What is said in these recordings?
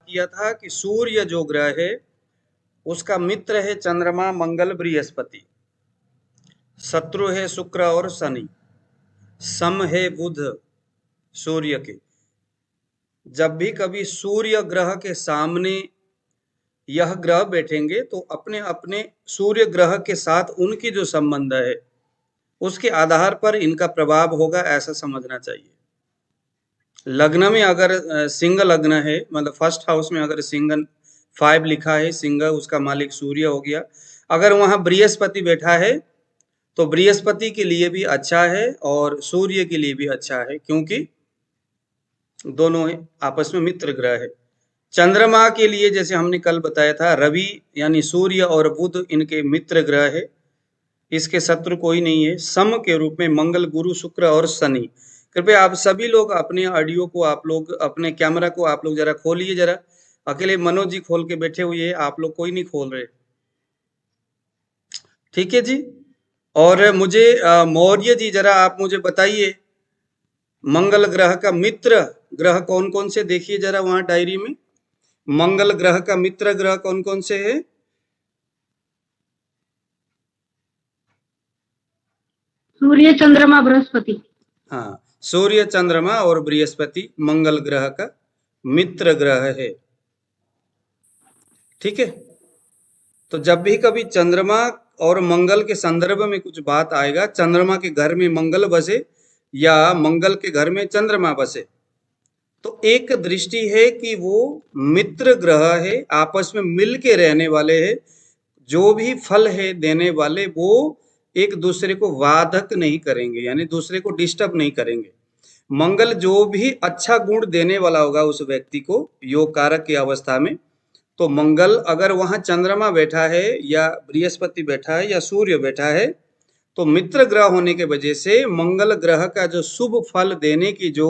किया था कि सूर्य जो ग्रह है उसका मित्र है चंद्रमा, मंगल, बृहस्पति, शत्रु है शुक्र और शनि, सम है बुध सूर्य के। जब भी कभी सूर्य ग्रह के सामने यह ग्रह बैठेंगे तो अपने अपने सूर्य ग्रह के साथ उनकी जो संबंध है उसके आधार पर इनका प्रभाव होगा, ऐसा समझना चाहिए। लग्न में अगर सिंह लग्न है, मतलब फर्स्ट हाउस में अगर सिंह 5 लिखा है, सिंह उसका मालिक सूर्य हो गया, अगर वहां बृहस्पति बैठा है तो बृहस्पति के लिए भी अच्छा है और सूर्य के लिए भी अच्छा है, क्योंकि दोनों आपस में मित्र ग्रह है। चंद्रमा के लिए जैसे हमने कल बताया था, रवि यानी सूर्य और बुध इनके मित्र ग्रह है, इसके शत्रु कोई नहीं है। सम के रूप में मंगल, गुरु, शुक्र और शनि। कृपया आप सभी लोग अपने ऑडियो को, आप लोग अपने कैमरा को आप लोग जरा खोलिए जरा। अकेले मनोज जी खोल के बैठे हुए हैं, आप लोग कोई नहीं खोल रहे। ठीक है जी। और मुझे मौर्य जी जरा आप मुझे बताइए, मंगल ग्रह का मित्र ग्रह कौन कौन से, देखिए जरा वहां डायरी में मंगल ग्रह का मित्र ग्रह कौन कौन से है। सूर्य, चंद्रमा, बृहस्पति। हाँ, सूर्य, चंद्रमा और बृहस्पति मंगल ग्रह का मित्र ग्रह है। ठीक है। तो जब भी कभी चंद्रमा और मंगल के संदर्भ में कुछ बात आएगा, चंद्रमा के घर में मंगल बसे या मंगल के घर में चंद्रमा बसे, तो एक दृष्टि है कि वो मित्र ग्रह है, आपस में मिल के रहने वाले हैं। जो भी फल है देने वाले, वो एक दूसरे को बाधक नहीं करेंगे, यानी दूसरे को डिस्टर्ब नहीं करेंगे। मंगल जो भी अच्छा गुण देने वाला होगा उस व्यक्ति को योग कारक की अवस्था में, तो मंगल अगर वहां चंद्रमा बैठा है या बृहस्पति बैठा है या सूर्य बैठा है, तो मित्र ग्रह होने के वजह से मंगल ग्रह का जो शुभ फल देने की जो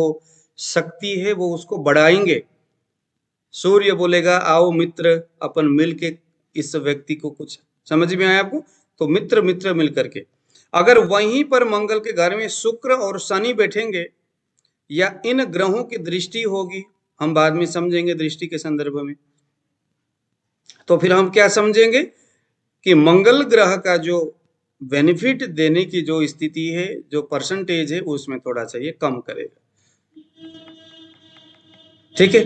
शक्ति है वो उसको बढ़ाएंगे। सूर्य बोलेगा आओ मित्र अपन मिल के इस व्यक्ति को, कुछ समझ में आया आपको? तो मित्र मित्र मिल करके, अगर वहीं पर मंगल के घर में शुक्र और शनि बैठेंगे या इन ग्रहों की दृष्टि होगी, हम बाद में समझेंगे दृष्टि के संदर्भ में, तो फिर हम क्या समझेंगे कि मंगल ग्रह का जो बेनिफिट देने की जो स्थिति है, जो परसेंटेज है, उसमें थोड़ा सा ये कम करेगा। ठीक है।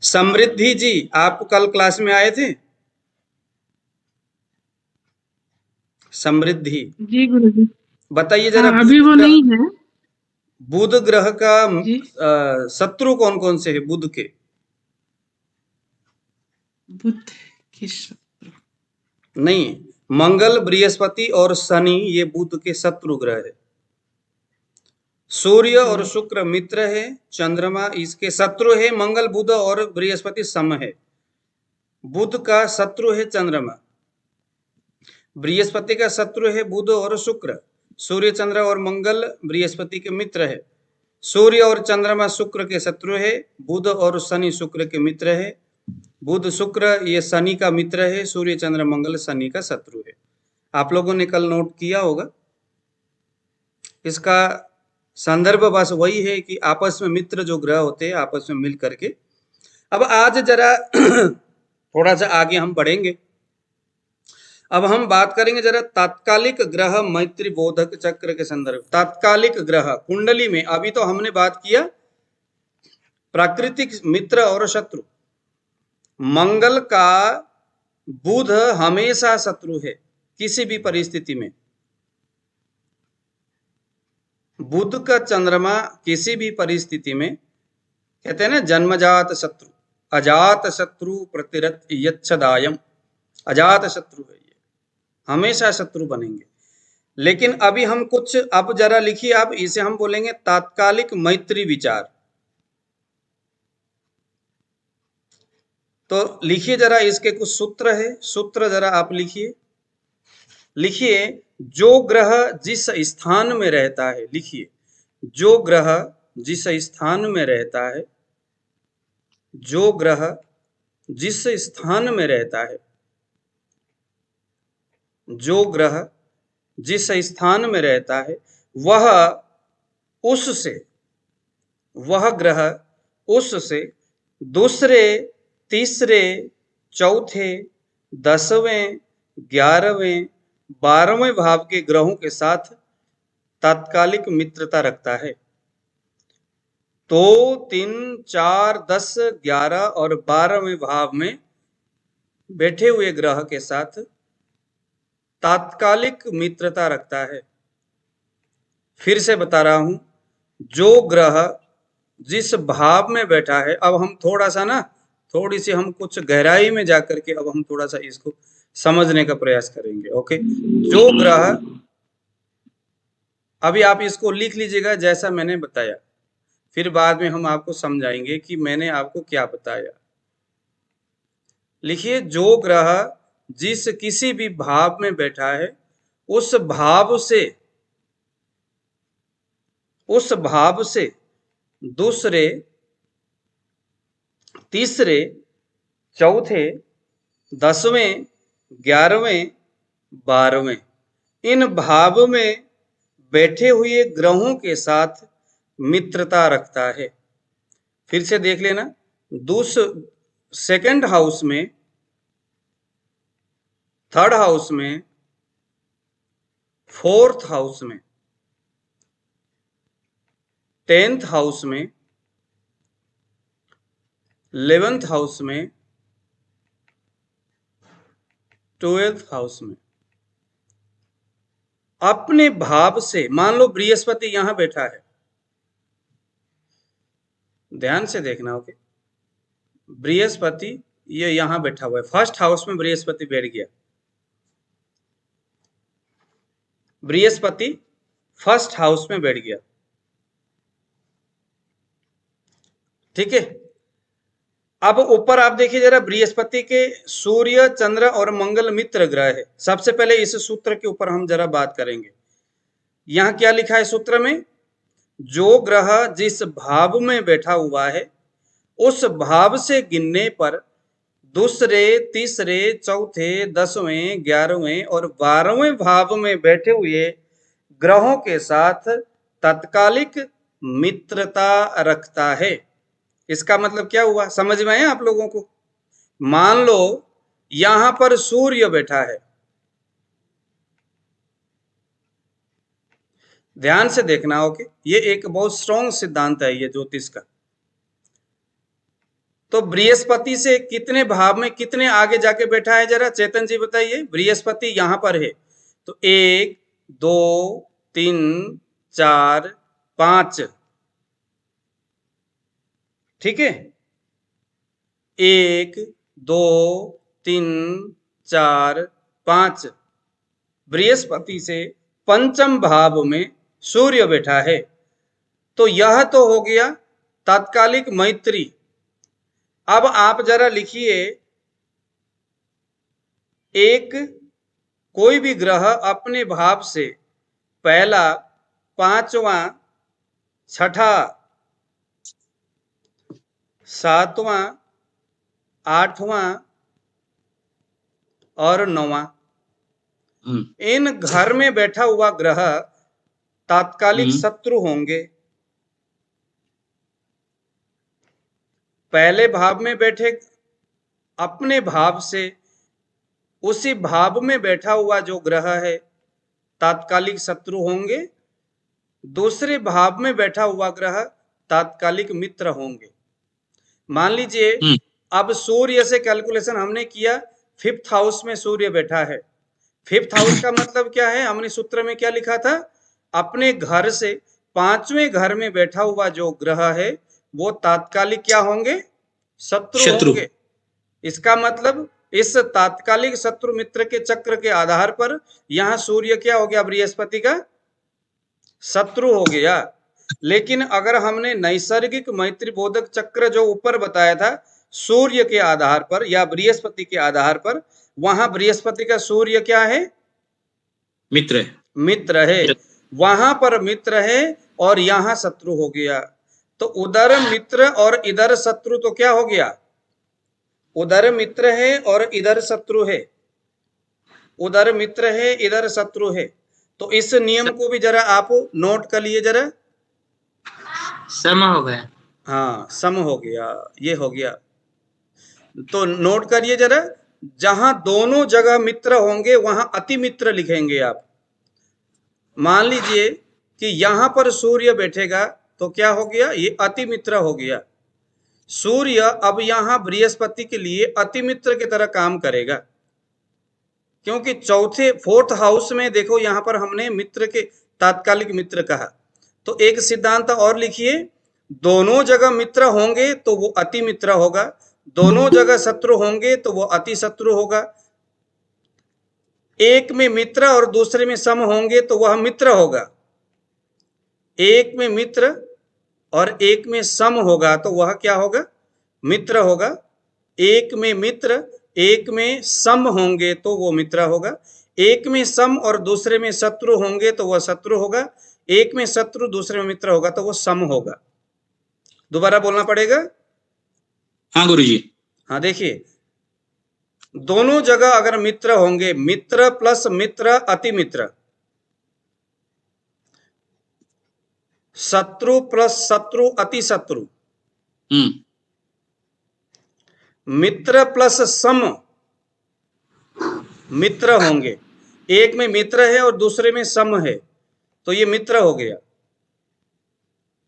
समृद्धि जी, आप कल क्लास में आए थे? समृद्धि जी गुरुजी। बताइए जरा। अभी वो नहीं है। बुध ग्रह का शत्रु कौन कौन से है बुध के? बुध के शत्रु नहीं, मंगल, बृहस्पति और शनि ये बुध के शत्रु ग्रह है। सूर्य और शुक्र मित्र है, चंद्रमा इसके शत्रु है, मंगल, बुध और बृहस्पति सम है। बुध का शत्रु है चंद्रमा, बृहस्पति का शत्रु है बुध और शुक्र, सूर्य, चंद्र और मंगल बृहस्पति के मित्र है। सूर्य और चंद्रमा शुक्र के शत्रु है, बुध और शनि शुक्र के मित्र है। बुध शुक्र ये शनि का मित्र है, सूर्य, चंद्र, मंगल शनि का शत्रु है। आप लोगों ने कल नोट किया होगा। इसका संदर्भ बस वही है कि आपस में मित्र जो ग्रह होते हैं आपस में मिल करके। अब आज जरा थोड़ा सा आगे हम बढ़ेंगे। अब हम बात करेंगे जरा तात्कालिक ग्रह मैत्री बोधक चक्र के संदर्भ। तात्कालिक ग्रह कुंडली में, अभी तो हमने बात किया प्राकृतिक मित्र और शत्रु। मंगल का बुध हमेशा शत्रु है किसी भी परिस्थिति में। बुध का चंद्रमा किसी भी परिस्थिति में, कहते हैं ना जन्मजात शत्रु, अजात शत्रु प्रतिरत यच्छदायम, अजात शत्रु है ये, हमेशा शत्रु बनेंगे। लेकिन अभी हम कुछ, अब जरा लिखिए आप, इसे हम बोलेंगे तात्कालिक मैत्री विचार। तो लिखिए जरा, इसके कुछ सूत्र है, सूत्र जरा आप लिखिए। लिखिए, जो ग्रह जिस स्थान में रहता है, लिखिए जो ग्रह जिस स्थान में रहता है, जो ग्रह जिस स्थान में रहता है, जो ग्रह जिस स्थान में रहता है वह उससे, वह ग्रह उससे दूसरे तीसरे, चौथे, 10वें, 11वें, 12वें भाव के ग्रहों के साथ तात्कालिक मित्रता रखता है। 2, 3, 4, 10, 11 और 12वें भाव में बैठे हुए ग्रह के साथ तात्कालिक मित्रता रखता है। फिर से बता रहा हूं, जो ग्रह जिस भाव में बैठा है, अब हम थोड़ा सा ना, थोड़ी सी हम कुछ गहराई में जाकर के अब हम थोड़ा सा इसको समझने का प्रयास करेंगे। ओके, जो ग्रह, अभी आप इसको लिख लीजिएगा जैसा मैंने बताया, फिर बाद में हम आपको समझाएंगे कि मैंने आपको क्या बताया। लिखिए, जो ग्रह जिस किसी भी भाव में बैठा है, उस भाव से दूसरे, तीसरे, चौथे, 10वें, 11वें, 12वें इन भाव में बैठे हुए ग्रहों के साथ मित्रता रखता है। फिर से देख लेना, सेकंड हाउस में, थर्ड हाउस में, फोर्थ हाउस में, 10th हाउस में, 11th हाउस में, 12th हाउस में अपने भाव से, मान लो बृहस्पति यहां बैठा है, ध्यान से देखना। ओके, बृहस्पति ये यहां बैठा हुआ है, फर्स्ट हाउस में बृहस्पति बैठ गया। बृहस्पति फर्स्ट हाउस में बैठ गया, ठीक है। अब ऊपर आप देखिए जरा, बृहस्पति के सूर्य, चंद्र और मंगल मित्र ग्रह है। सबसे पहले इस सूत्र के ऊपर हम जरा बात करेंगे। यहां क्या लिखा है सूत्र में? जो ग्रह जिस भाव में बैठा हुआ है, उस भाव से गिनने पर दूसरे, तीसरे, चौथे, 10वें, 11वें और 12वें भाव में बैठे हुए ग्रहों के साथ तात्कालिक मित्रता रखता है। इसका मतलब क्या हुआ, समझ में आया आप लोगों को? मान लो यहां पर सूर्य बैठा है, ध्यान से देखना। ओके, ये एक बहुत स्ट्रॉन्ग सिद्धांत है ये ज्योतिष का। तो बृहस्पति से कितने भाव में, कितने आगे जाके बैठा है, जरा चेतन जी बताइए। बृहस्पति यहां पर है, तो 1, 2, 3, 4, 5, ठीक है। 1, 2, 3, 4, 5 बृहस्पति से पंचम भाव में सूर्य बैठा है। तो यह तो हो गया तात्कालिक मैत्री। अब आप जरा लिखिए, एक कोई भी ग्रह अपने भाव से पहला, पांचवां, छठा, सातवां, आठवां और 9वां, इन घर में बैठा हुआ ग्रह तात्कालिक शत्रु होंगे। पहले भाव में बैठे अपने भाव से उसी भाव में बैठा हुआ जो ग्रह है तात्कालिक शत्रु होंगे। दूसरे भाव में बैठा हुआ ग्रह तात्कालिक मित्र होंगे। मान लीजिए अब सूर्य से कैलकुलेशन हमने किया, 5th हाउस में सूर्य बैठा है। 5th हाउस का मतलब क्या है, हमने सूत्र में क्या लिखा था? अपने घर से 5वें घर में बैठा हुआ जो ग्रह है वो तात्कालिक क्या होंगे? शत्रु होंगे। इसका मतलब इस तात्कालिक शत्रु मित्र के चक्र के आधार पर यहां सूर्य क्या हो गया? बृहस्पति का शत्रु हो गया। लेकिन अगर हमने नैसर्गिक मैत्री बोधक चक्र जो ऊपर बताया था सूर्य के आधार पर या बृहस्पति के आधार पर, वहां बृहस्पति का सूर्य क्या है? मित्र है। वहां पर मित्र है और यहां शत्रु हो गया। तो उधर मित्र और इधर शत्रु, तो क्या हो गया? उधर मित्र है और इधर शत्रु है। उधर मित्र है, इधर शत्रु है। तो इस नियम को भी जरा आप नोट कर लिए जरा। सम हो गया। हाँ, सम हो गया, ये हो गया। तो नोट करिए जरा, जहां दोनों जगह मित्र होंगे वहां अति मित्र लिखेंगे आप। मान लीजिए कि यहां पर सूर्य बैठेगा तो क्या हो गया, ये अति मित्र हो गया। सूर्य अब यहां बृहस्पति के लिए अति मित्र की तरह काम करेगा, क्योंकि चौथे फोर्थ हाउस में देखो यहां पर हमने मित्र के तात्कालिक मित्र कहा। तो एक सिद्धांत और लिखिए, दोनों जगह मित्र होंगे तो वो अति मित्र होगा, दोनों जगह शत्रु होंगे तो वो अति शत्रु होगा। एक में मित्र और दूसरे में सम होंगे तो वह मित्र होगा। एक में मित्र और एक में सम होगा तो वह क्या होगा, मित्र होगा। एक में मित्र एक में सम होंगे तो वो मित्र होगा। एक में सम और दूसरे में शत्रु होंगे तो वह शत्रु होगा। एक में शत्रु दूसरे में मित्र होगा तो वो सम होगा। दोबारा बोलना पड़ेगा। हाँ गुरुजी। हाँ देखिए, दोनों जगह अगर मित्र होंगे, मित्र प्लस मित्र अति मित्र, शत्रु प्लस शत्रु अति शत्रु, मित्र प्लस सम मित्र होंगे। एक में मित्र है और दूसरे में सम है तो ये मित्र हो गया।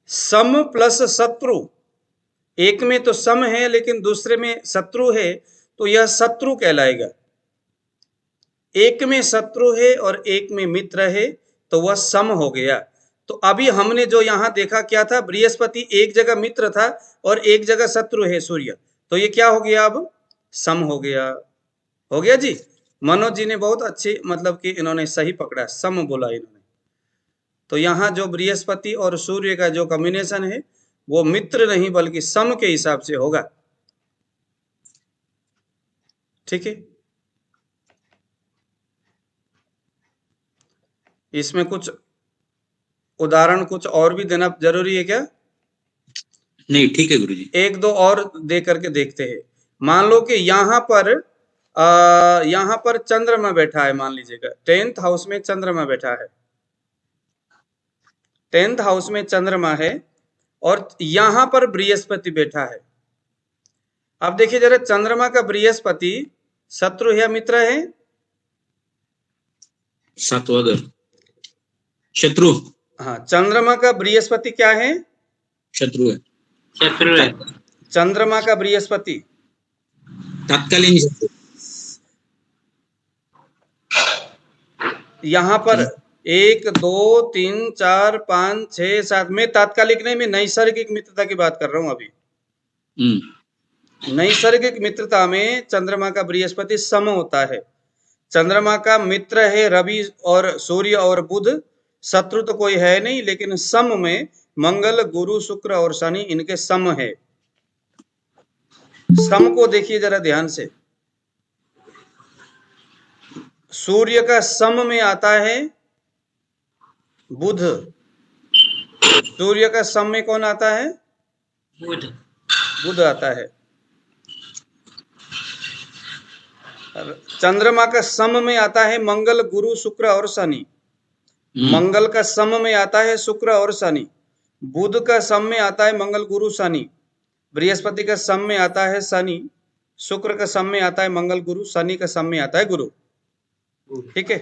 सम प्लस शत्रु, एक में तो सम है लेकिन दूसरे में शत्रु है तो यह शत्रु कहलाएगा। एक में शत्रु है और एक में मित्र है तो वह सम हो गया। तो अभी हमने जो यहां देखा क्या था, बृहस्पति एक जगह मित्र था और एक जगह शत्रु है सूर्य, तो ये क्या हो गया, अब सम हो गया। हो गया जी। मनोज जी ने बहुत अच्छी मतलब कि इन्होंने सही पकड़ा, सम बोला इन्होंने। तो यहाँ जो बृहस्पति और सूर्य का जो कॉम्बिनेशन है वो मित्र नहीं बल्कि सम के हिसाब से होगा। ठीक है, इसमें कुछ उदाहरण कुछ और भी देना जरूरी है क्या? नहीं, ठीक है गुरुजी। एक दो और दे करके देखते हैं। मान लो कि यहाँ पर चंद्रमा बैठा है, मान लीजिएगा 10th हाउस में चंद्रमा बैठा है, 10th हाउस में चंद्रमा है और यहां पर बृहस्पति बैठा है। अब देखिए जरा, चंद्रमा का बृहस्पति शत्रु या मित्र है? सातवां घर, शत्रु। हाँ, चंद्रमा का बृहस्पति क्या है? शत्रु है। शत्रु है। चंद्रमा का बृहस्पति तत्कालीन शत्रु। यहां पर 1 2 3 4 5 6 7, मैं तात्कालिक नहीं, मैं नैसर्गिक मित्रता की बात कर रहा हूं अभी। नैसर्गिक मित्रता में चंद्रमा का बृहस्पति सम होता है। चंद्रमा का मित्र है रवि और सूर्य और बुध, शत्रु तो कोई है नहीं, लेकिन सम में मंगल गुरु शुक्र और शनि इनके सम है। सम को देखिए जरा ध्यान से, सूर्य का सम में आता है बुध, सूर्य का सम में कौन आता है? बुध। बुध आता है। चंद्रमा का सम में आता है मंगल गुरु शुक्र और शनि। मंगल का सम में आता है शुक्र और शनि। बुध का सम में आता है मंगल गुरु शनि। बृहस्पति का सम में आता है शनि। शुक्र का सम में आता है मंगल गुरु। शनि का सम में आता है गुरु। ठीक है,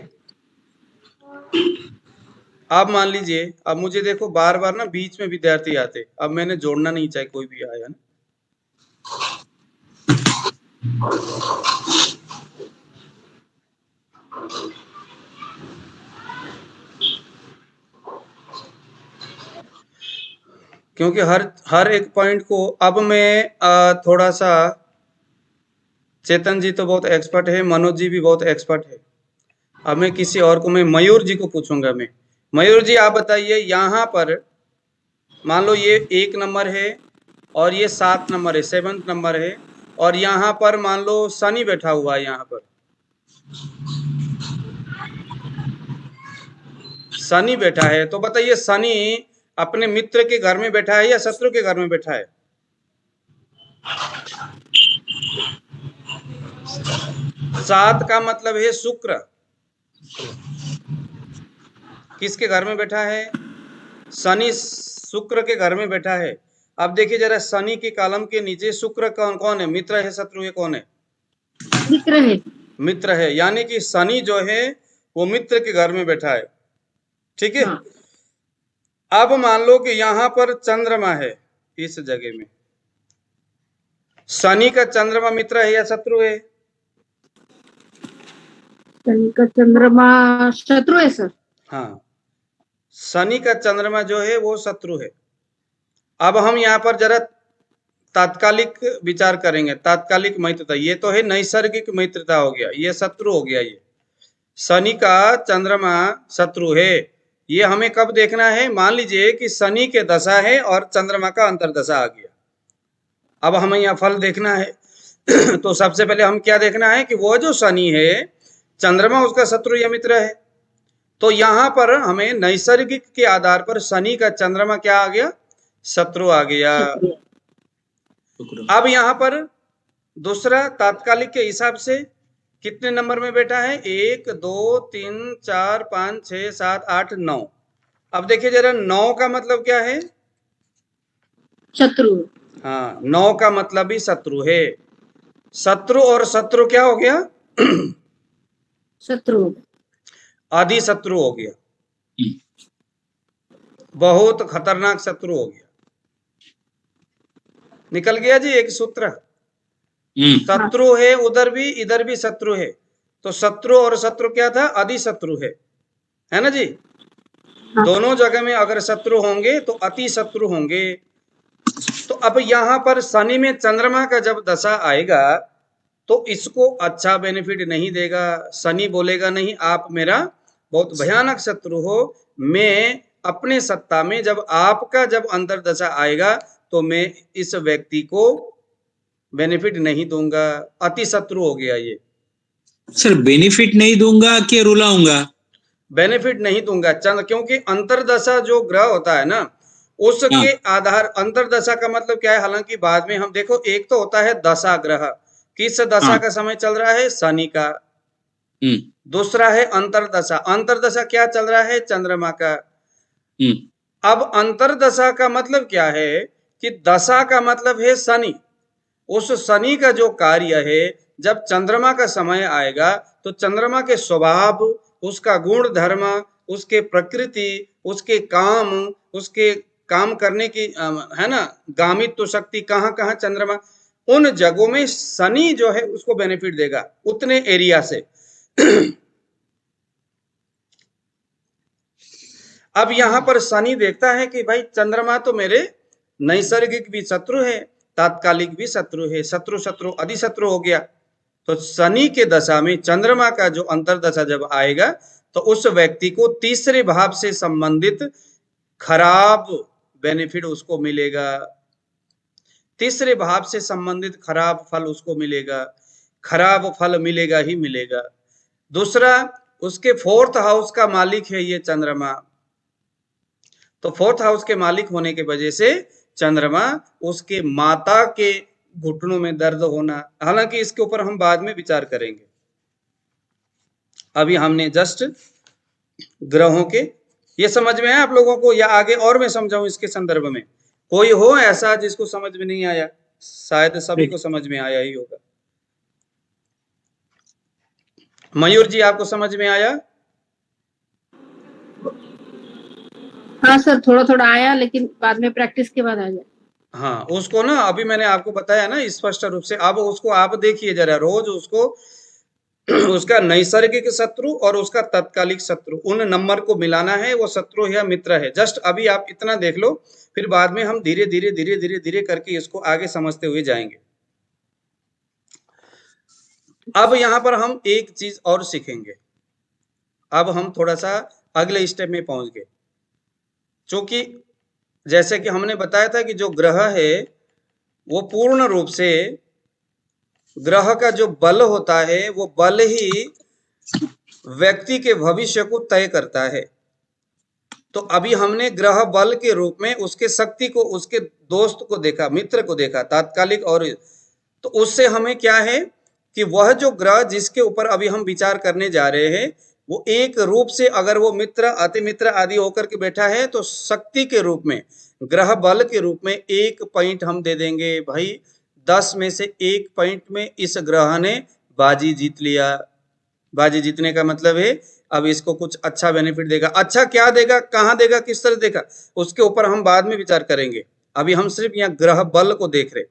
अब मान लीजिए, अब मुझे देखो बार बार ना बीच में विद्यार्थी आते, अब मैंने जोड़ना नहीं चाहे कोई भी आया ना। क्योंकि हर एक पॉइंट को अब मैं थोड़ा सा, चेतन जी तो बहुत एक्सपर्ट है, मनोज जी भी बहुत एक्सपर्ट है, अब मैं किसी और को, मैं मयूर जी को पूछूंगा। मैं मयूर जी आप बताइए, यहाँ पर मान लो ये 1 नंबर है और ये 7 नंबर है, 7th नंबर है, और यहाँ पर मान लो शनि बैठा हुआ है। यहाँ पर शनि बैठा है, तो बताइए शनि अपने मित्र के घर में बैठा है या शत्रु के घर में बैठा है? 7 का मतलब है शुक्र। किसके घर में बैठा है? शनि शुक्र के घर में बैठा है। अब देखिए जरा, शनि के कॉलम के नीचे शुक्र कौन कौन है, मित्र है शत्रु है, कौन है? मित्र है। मित्र है, यानी कि शनि जो है वो मित्र के घर में बैठा है। ठीक है। हाँ। अब मान लो कि यहां पर चंद्रमा है, इस जगह में शनि का चंद्रमा मित्र है या शत्रु है? शनि का चंद्रमा शत्रु है सर। हाँ, शनि का चंद्रमा जो है वो शत्रु है। अब हम यहाँ पर जरा तात्कालिक विचार करेंगे, तात्कालिक मित्रता, ये तो है नैसर्गिक मित्रता हो गया, ये शत्रु हो गया। ये शनि का चंद्रमा शत्रु है, ये हमें कब देखना है? मान लीजिए कि शनि के दशा है और चंद्रमा का अंतर्दशा आ गया। अब हमें यहाँ फल देखना है तो सबसे पहले हम क्या देखना है कि वो जो शनि है, चंद्रमा उसका शत्रु या मित्र है। तो यहाँ पर हमें नैसर्गिक के आधार पर शनि का चंद्रमा क्या आ गया? शत्रु आ गया। शुक्र। अब यहाँ पर दूसरा तात्कालिक के हिसाब से कितने नंबर में बैठा है? 1 2 3 4 5 6 7 8 9। अब देखिए जरा, 9 का मतलब क्या है? शत्रु। हाँ, 9 का मतलब भी शत्रु है। शत्रु और शत्रु क्या हो गया? शत्रु। आदि शत्रु हो गया, हम्म, बहुत खतरनाक शत्रु हो गया। निकल गया जी एक सूत्र। शत्रु है उधर भी, इधर भी शत्रु है, तो शत्रु और शत्रु क्या था? अति शत्रु है ना जी? हाँ। दोनों जगह में अगर शत्रु होंगे तो अति शत्रु होंगे। तो अब यहाँ पर शनि में चंद्रमा का जब दशा आएगा तो इसको अच्छा बेनिफिट नहीं देगा। शनि बोलेगा नहीं, आप मेरा बहुत भयानक शत्रु हो, मैं अपने सत्ता में जब आपका जब अंतर्दशा आएगा तो मैं इस व्यक्ति को बेनिफिट नहीं दूंगा। अति शत्रु हो गया ये। सर बेनिफिट नहीं दूंगा कि रुलाऊंगा? बेनिफिट नहीं दूंगा चंद्र, क्योंकि अंतर्दशा जो ग्रह होता है ना, उसके आधार, अंतर्दशा का मतलब क्या है? हालांकि बाद में हम देखो, एक तो होता है दशा ग्रह, किस दशा का समय चल रहा है? शनि का। दूसरा है अंतर्दशा, अंतर्दशा क्या चल रहा है? चंद्रमा का। अब अंतर्दशा का मतलब क्या है कि दशा का मतलब है शनि। उस शनि का जो कार्य है, जब चंद्रमा का समय आएगा तो चंद्रमा के स्वभाव, उसका गुण धर्म, उसके प्रकृति, उसके काम, उसके काम करने की है ना, गामित्व शक्ति, कहाँ कहाँ चंद्रमा, उन जगहों में शनि जो है उसको बेनिफिट देगा उतने एरिया से। अब यहां पर शनि देखता है कि भाई चंद्रमा तो मेरे नैसर्गिक भी शत्रु है, तात्कालिक भी शत्रु है, शत्रु शत्रु अधि शत्रु हो गया। तो शनि के दशा में चंद्रमा का जो अंतर्दशा जब आएगा तो उस व्यक्ति को तीसरे भाव से संबंधित खराब बेनिफिट उसको मिलेगा, तीसरे भाव से संबंधित खराब फल उसको मिलेगा, खराब फल मिलेगा ही मिलेगा। दूसरा, उसके फोर्थ हाउस का मालिक है ये चंद्रमा, तो फोर्थ हाउस के मालिक होने की वजह से चंद्रमा, उसके माता के घुटनों में दर्द होना, हालांकि इसके ऊपर हम बाद में विचार करेंगे। अभी हमने जस्ट ग्रहों के, ये समझ में आया आप लोगों को या आगे और मैं समझाऊं इसके संदर्भ में? कोई हो ऐसा जिसको समझ में नहीं आया? शायद सभी को समझ में आया ही होगा। मयूर जी, आपको समझ में आया? हाँ सर, थोड़ा थोड़ा आया, लेकिन बाद में प्रैक्टिस के बाद आ जाए। हाँ, उसको ना अभी मैंने आपको बताया ना स्पष्ट रूप से, अब उसको आप देखिए जरा, रोज उसको उसका नैसर्गिक शत्रु और उसका तत्कालिक शत्रु, उन नंबर को मिलाना है, वो शत्रु है या मित्र है। जस्ट अभी आप इतना देख लो, फिर बाद में हम धीरे धीरे धीरे धीरे धीरे करके इसको आगे समझते हुए जाएंगे। अब यहां पर हम एक चीज और सीखेंगे। अब हम थोड़ा सा अगले स्टेप में पहुंच गए, क्योंकि जैसे कि हमने बताया था कि जो ग्रह है वो पूर्ण रूप से, ग्रह का जो बल होता है वो बल ही व्यक्ति के भविष्य को तय करता है। तो अभी हमने ग्रह बल के रूप में उसके शक्ति को, उसके दोस्त को देखा, मित्र को देखा, तात्कालिक, और तो उससे हमें क्या है कि वह जो ग्रह जिसके ऊपर अभी हम विचार करने जा रहे हैं, वो एक रूप से अगर वो मित्र, अति मित्र आदि होकर के बैठा है तो शक्ति के रूप में, ग्रह बल के रूप में 1 पॉइंट हम दे देंगे भाई, 10 में से 1 पॉइंट में इस ग्रह ने बाजी जीत लिया। बाजी जीतने का मतलब है अब इसको कुछ अच्छा बेनिफिट देगा। अच्छा क्या देगा, कहां देगा, किस तरह देगा, उसके ऊपर हम बाद में विचार करेंगे। अभी हम सिर्फ यहाँ ग्रह बल को देख रहे।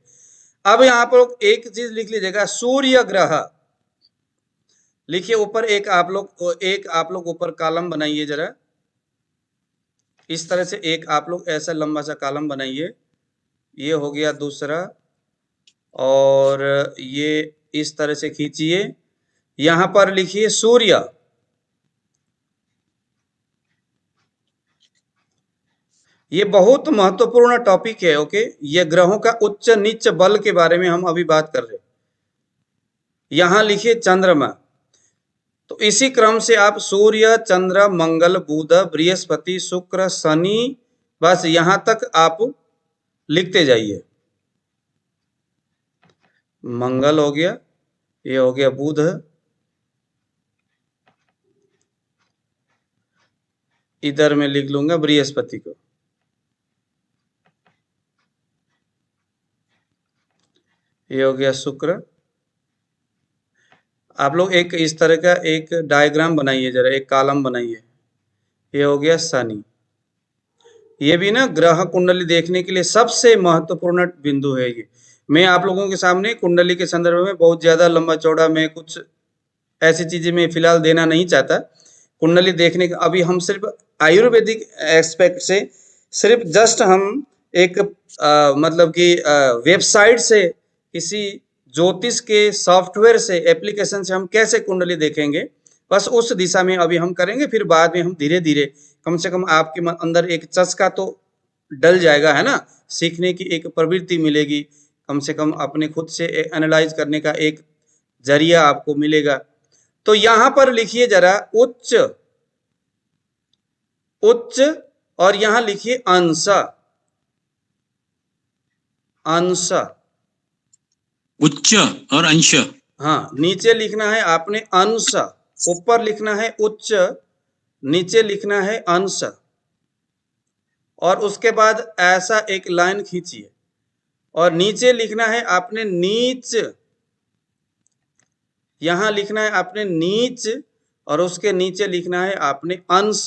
अब यहाँ पर एक चीज लिख लीजिएगा, सूर्य ग्रह लिखिए ऊपर। एक आप लोग ऊपर कॉलम बनाइए जरा, इस तरह से एक आप लोग ऐसा लंबा सा कॉलम बनाइए। ये हो गया दूसरा, और ये इस तरह से खींचिए। यहां पर लिखिए सूर्य। ये बहुत महत्वपूर्ण टॉपिक है। ओके, ये ग्रहों का उच्च नीच बल के बारे में हम अभी बात कर रहे। यहां लिखिए चंद्रमा। तो इसी क्रम से आप सूर्य, चंद्र, मंगल, बुध, बृहस्पति, शुक्र, शनि, बस यहां तक आप लिखते जाइए। मंगल हो गया, ये हो गया बुध, इधर मैं लिख लूंगा बृहस्पति को, ये हो गया शुक्र। आप लोग एक इस तरह का एक डायग्राम बनाइए जरा, एक कॉलम बनाइए। ये हो गया शनि। ये भी ना ग्रह कुंडली देखने के लिए सबसे महत्वपूर्ण बिंदु है। ये मैं आप लोगों के सामने कुंडली के संदर्भ में बहुत ज्यादा लंबा चौड़ा मैं कुछ ऐसी चीजें मैं फिलहाल देना नहीं चाहता। कुंडली देखने का अभी हम सिर्फ आयुर्वेदिक एस्पेक्ट से, सिर्फ जस्ट हम एक मतलब कि वेबसाइट से, किसी ज्योतिष के सॉफ्टवेयर से, एप्लीकेशन से हम कैसे कुंडली देखेंगे, बस उस दिशा में अभी हम करेंगे। फिर बाद में हम धीरे धीरे, कम से कम आपके अंदर एक चस्का तो डल जाएगा, है ना, सीखने की एक प्रवृत्ति मिलेगी, कम से कम अपने खुद से एनालाइज करने का एक जरिया आपको मिलेगा। तो यहां पर लिखिए जरा उच्च, उच्च, और यहां लिखिए अंश, अंश, उच्च और अंश। हाँ, नीचे लिखना है आपने अंश, ऊपर लिखना है उच्च, नीचे लिखना है अंश, और उसके बाद ऐसा एक लाइन खींचिए, और नीचे लिखना है आपने नीच, यहां लिखना है आपने नीच, और उसके नीचे लिखना है आपने अंश।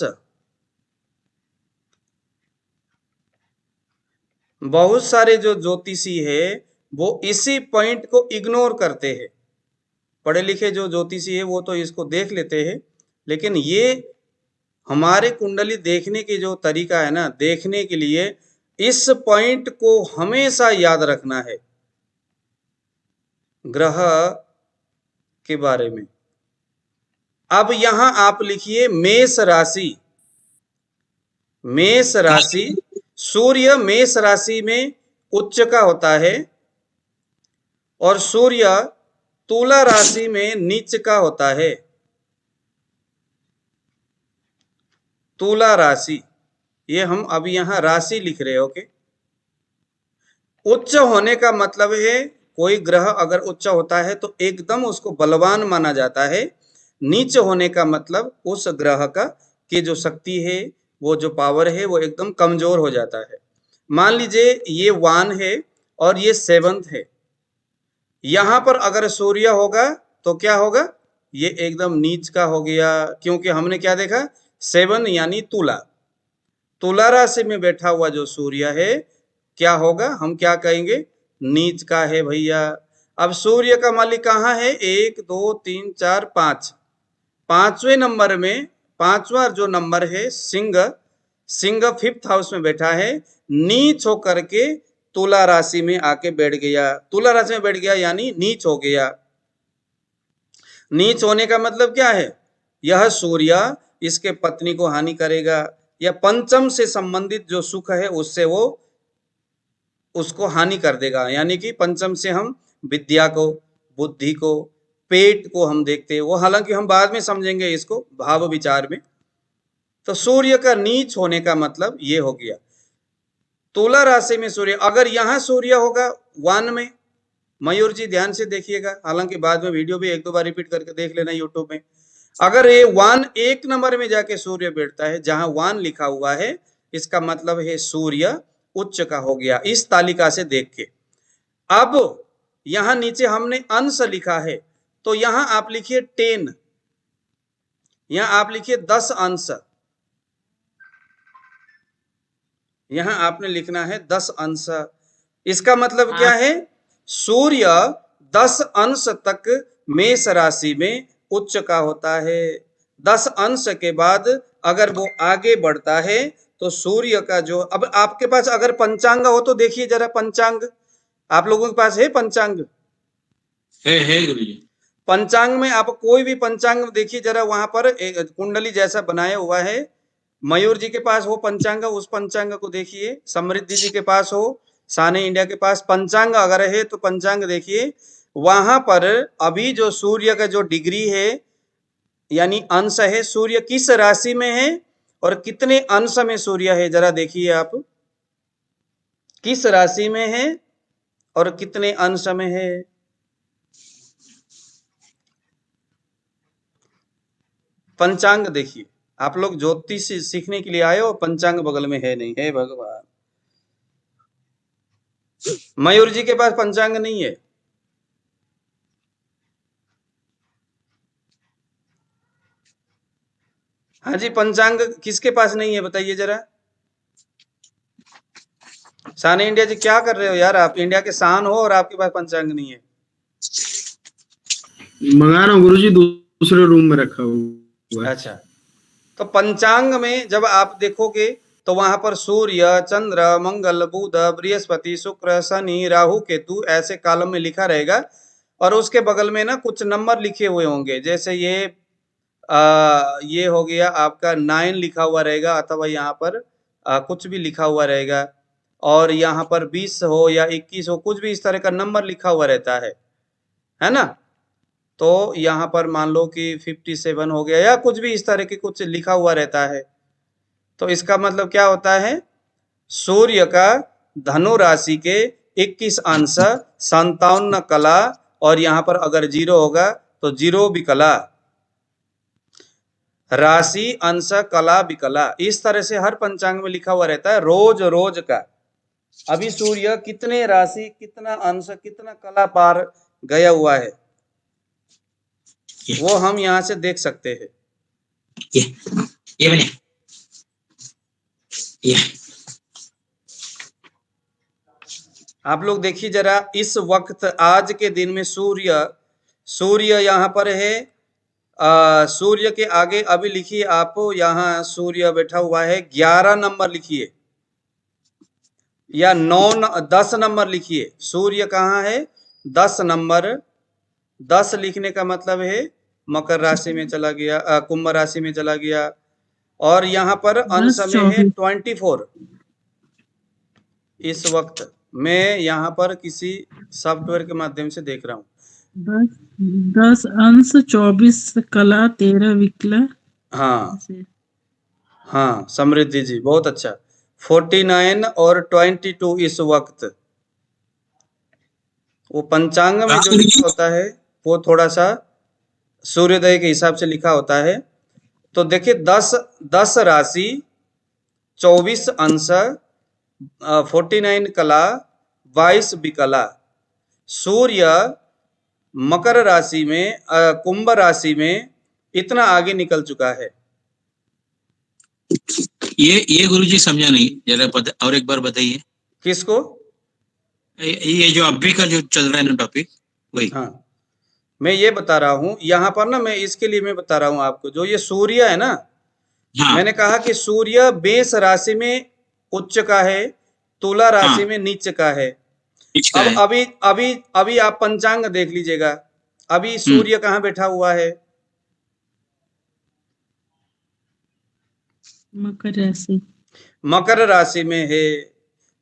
बहुत सारे जो ज्योतिषी है वो इसी पॉइंट को इग्नोर करते हैं। पढ़े लिखे जो ज्योतिषी है वो तो इसको देख लेते हैं, लेकिन ये हमारे कुंडली देखने की जो तरीका है ना, देखने के लिए इस पॉइंट को हमेशा याद रखना है ग्रह के बारे में। अब यहां आप लिखिए मेष राशि, मेष राशि, सूर्य मेष राशि में उच्च का होता है, और सूर्य तुला राशि में नीच का होता है। तुला राशि, ये हम अभी यहां राशि लिख रहे हैं। ओके, उच्च होने का मतलब है कोई ग्रह अगर उच्च होता है तो एकदम उसको बलवान माना जाता है। नीच होने का मतलब उस ग्रह का की जो शक्ति है, वो जो पावर है, वो एकदम कमजोर हो जाता है। मान लीजिए ये 1 है और ये 7th है, यहां पर अगर सूर्य होगा तो क्या होगा, ये एकदम नीच का हो गया, क्योंकि हमने क्या देखा, 7 यानी तुला, तुला राशि में बैठा हुआ जो सूर्य है क्या होगा, हम क्या कहेंगे, नीच का है भैया। अब सूर्य का मालिक कहाँ है, 1 2 3 4 5, 5वें नंबर में, 5वां जो नंबर है सिंह, सिंह 5th हाउस में बैठा है, नीच होकर के तुला राशि में आके बैठ गया। तुला राशि में बैठ गया यानी नीच हो गया। नीच होने का मतलब क्या है, यह सूर्य इसके पत्नी को हानि करेगा, या पंचम से संबंधित जो सुख है उससे वो उसको हानि कर देगा। यानी कि पंचम से हम विद्या को, बुद्धि को, पेट को हम देखते हैं, वो हालांकि हम बाद में समझेंगे इसको भाव विचार में। तो सूर्य का नीच होने का मतलब ये हो गया। तुला राशि में सूर्य, अगर यहां सूर्य होगा 1 में, मयूर जी ध्यान से देखिएगा, हालांकि बाद में वीडियो भी 1-2 बार रिपीट करके देख लेना यूट्यूब में। अगर ये 1 नंबर में जाके सूर्य बैठता है जहां 1 लिखा हुआ है, इसका मतलब है सूर्य उच्च का हो गया इस तालिका से देख के। अब यहां नीचे हमने अंश लिखा है, तो यहां आप लिखिए 10, यहां आप लिखिए 10 अंश, यहां आपने लिखना है 10 अंश। इसका मतलब क्या है? सूर्य 10 अंश तक मेष राशि में उच्च का होता है। 10 अंश के बाद अगर वो आगे बढ़ता है तो सूर्य का जो, अब आपके पास अगर पंचांग हो तो देखिए जरा पंचांग, आप लोगों के पास है पंचांग? है गुरुजी। पंचांग में आप कोई भी पंचांग देखिए जरा, वहां पर एक कुंडली जैसा बनाया हुआ है। मयूर जी के पास हो पंचांग, उस पंचांग को देखिए। समृद्धि जी के पास हो, साने इंडिया के पास पंचांग अगर है तो पंचांग देखिए। वहां पर अभी जो सूर्य का जो डिग्री है यानी अंश है, सूर्य किस राशि में है और कितने अंश में सूर्य है, जरा देखिए आप, किस राशि में है और कितने अंश में है। पंचांग देखिए, आप लोग ज्योतिष सीखने के लिए आए हो, पंचांग बगल में है नहीं, है भगवान। मयूर जी के पास पंचांग नहीं है? हाँ जी, पंचांग किसके पास नहीं है बताइए जरा। साने इंडिया जी क्या कर रहे हो यार, आप इंडिया के शान हो और आपके पास पंचांग नहीं है। मंगा रहा हूँ गुरुजी, दूसरे रूम में रखा हुआ है। अच्छा, तो पंचांग में जब आप देखोगे तो वहां पर सूर्य, चंद्र, मंगल, बुध, बृहस्पति, शुक्र, शनि, राहु, केतु ऐसे कॉलम में लिखा रहेगा और उसके बगल में ना कुछ नंबर लिखे हुए होंगे। जैसे ये हो गया आपका 9 लिखा हुआ रहेगा, अथवा यहाँ पर कुछ भी लिखा हुआ रहेगा, और यहाँ पर 20 हो या 21 हो, कुछ भी इस तरह का नंबर लिखा हुआ रहता है ना। तो यहाँ पर मान लो कि 57 हो गया या कुछ भी इस तरह की कुछ लिखा हुआ रहता है। तो इसका मतलब क्या होता है? सूर्य का धनु राशि के 21 अंश 57 कला, और यहाँ पर अगर 0 होगा तो 0 विकला, राशि, अंश, कला, विकला, इस तरह से हर पंचांग में लिखा हुआ रहता है रोज रोज का। अभी सूर्य कितने राशि, कितना अंश, कितना कला पार गया हुआ है वो हम यहाँ से देख सकते हैं। ये बने ये आप लोग देखिए जरा, इस वक्त आज के दिन में सूर्य यहाँ पर है। सूर्य के आगे अभी लिखिए आप, यहाँ सूर्य बैठा हुआ है, 11 नंबर लिखिए या 10 नंबर लिखिए। सूर्य कहाँ है? 10 नंबर। 10 लिखने का मतलब है मकर राशि में चला गया, कुंभ राशि में चला गया, और यहाँ पर अंश में है 24। इस वक्त मैं यहाँ पर किसी सॉफ्टवेयर के माध्यम से देख रहा हूँ। 10 अंश 24 कला 13 विकला। हाँ हाँ, समृद्धि जी बहुत अच्छा। 49 और 22 इस वक्त। वो पंचांग में जो लिखा होता है वो थोड़ा सा सूर्योदय के हिसाब से लिखा होता है। तो देखिए 10 राशि, 24 अंश, 49 कला, 22 विकला। सूर्य मकर राशि में, कुंभ राशि में इतना आगे निकल चुका है। ये गुरुजी समझा नहीं, जरा और एक बार बताइए। किसको? ये जो अभी का जो चल रहा है ना टॉपिक, वही। हाँ, मैं ये बता रहा हूँ यहाँ पर ना, मैं इसके लिए मैं बता रहा हूँ आपको, जो ये सूर्य है ना, हाँ। मैंने कहा कि सूर्य मेष राशि में उच्च का है, तुला राशि हाँ। में नीच का है। इसका अब है। अभी अभी अभी आप पंचांग देख लीजिएगा, अभी सूर्य कहाँ बैठा हुआ है? मकर राशि। मकर राशि में है।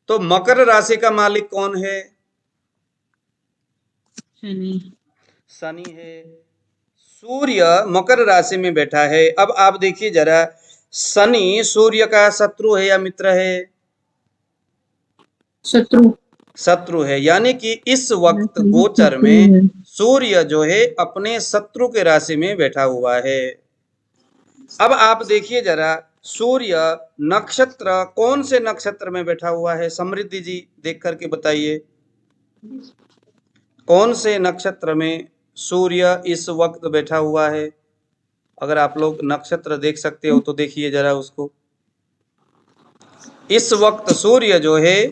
तो मकर राशि का मालिक कौन है? शनि है। सूर्य मकर राशि में बैठा है। अब आप देखिए जरा, शनि सूर्य का शत्रु है या मित्र है? शत्रु है, यानी कि इस वक्त गोचर में सूर्य जो है अपने शत्रु के राशि में बैठा हुआ है। अब आप देखिए जरा, सूर्य नक्षत्र कौन से नक्षत्र में बैठा हुआ है? समृद्धि जी देख करके बताइए, कौन से नक्षत्र में सूर्य इस वक्त बैठा हुआ है? अगर आप लोग नक्षत्र देख सकते हो तो देखिए जरा उसको। इस वक्त सूर्य जो है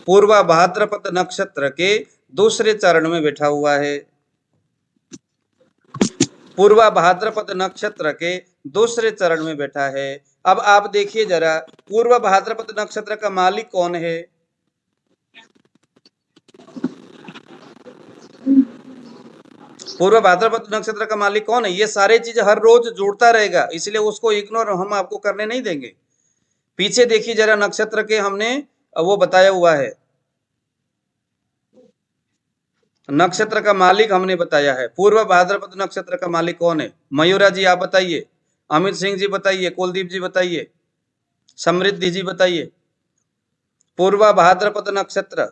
पूर्वा भाद्रपद नक्षत्र के दूसरे चरण में बैठा हुआ है। पूर्वा भाद्रपद नक्षत्र के दूसरे चरण में बैठा है। अब आप देखिए जरा, पूर्वा भाद्रपद नक्षत्र का मालिक कौन है? पूर्व भाद्रपद नक्षत्र का मालिक कौन है? ये सारे चीज हर रोज जुड़ता रहेगा, इसलिए उसको इग्नोर हम आपको करने नहीं देंगे। पीछे देखिए जरा, नक्षत्र के हमने वो बताया हुआ है, नक्षत्र का मालिक हमने बताया है। पूर्व भाद्रपद नक्षत्र का मालिक कौन है? मयूरा जी आप बताइए, अमित सिंह जी बताइए, कुलदीप जी बताइए, समृद्धि जी बताइए। पूर्व भाद्रपद नक्षत्र,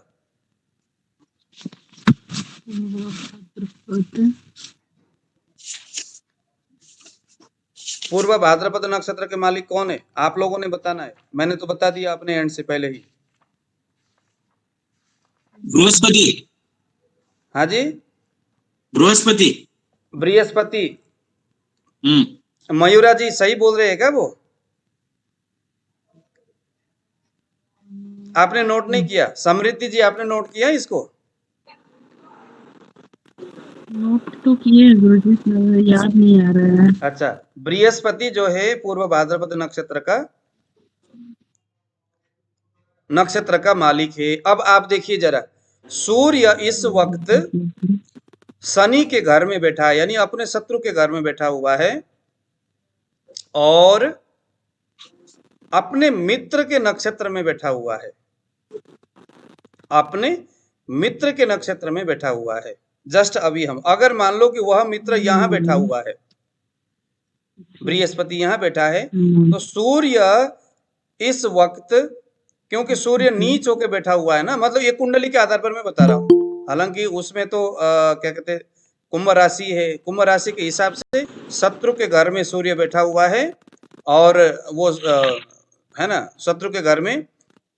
पूर्व भाद्रपद नक्षत्र के मालिक कौन है? आप लोगों ने बताना है, मैंने तो बता दिया अपने एंड से पहले ही। बृहस्पति। हाँ जी, बृहस्पति। बृहस्पति। मयूरा जी सही बोल रहे हैं क्या? वो आपने नोट नहीं किया? समृद्धि जी आपने नोट किया इसको? नोट तो किए गुरुजी, याद नहीं आ रहा है। अच्छा, बृहस्पति जो है पूर्व भाद्रपद नक्षत्र का मालिक है। अब आप देखिए जरा, सूर्य इस वक्त शनि के घर में बैठा है, यानी अपने शत्रु के घर में बैठा हुआ है, और अपने मित्र के नक्षत्र में बैठा हुआ है। अपने मित्र के नक्षत्र में बैठा हुआ है। जस्ट अभी हम अगर मान लो कि वह मित्र यहां बैठा हुआ है, बृहस्पति यहां बैठा है, तो सूर्य इस वक्त, क्योंकि सूर्य नीच होकर बैठा हुआ है ना, मतलब ये कुंडली के आधार पर मैं बता रहा हूं, हालांकि उसमें तो क्या कहते हैं, कुंभ राशि है, कुंभ राशि के हिसाब से शत्रु के घर में सूर्य बैठा हुआ है, और वो है ना शत्रु के घर में,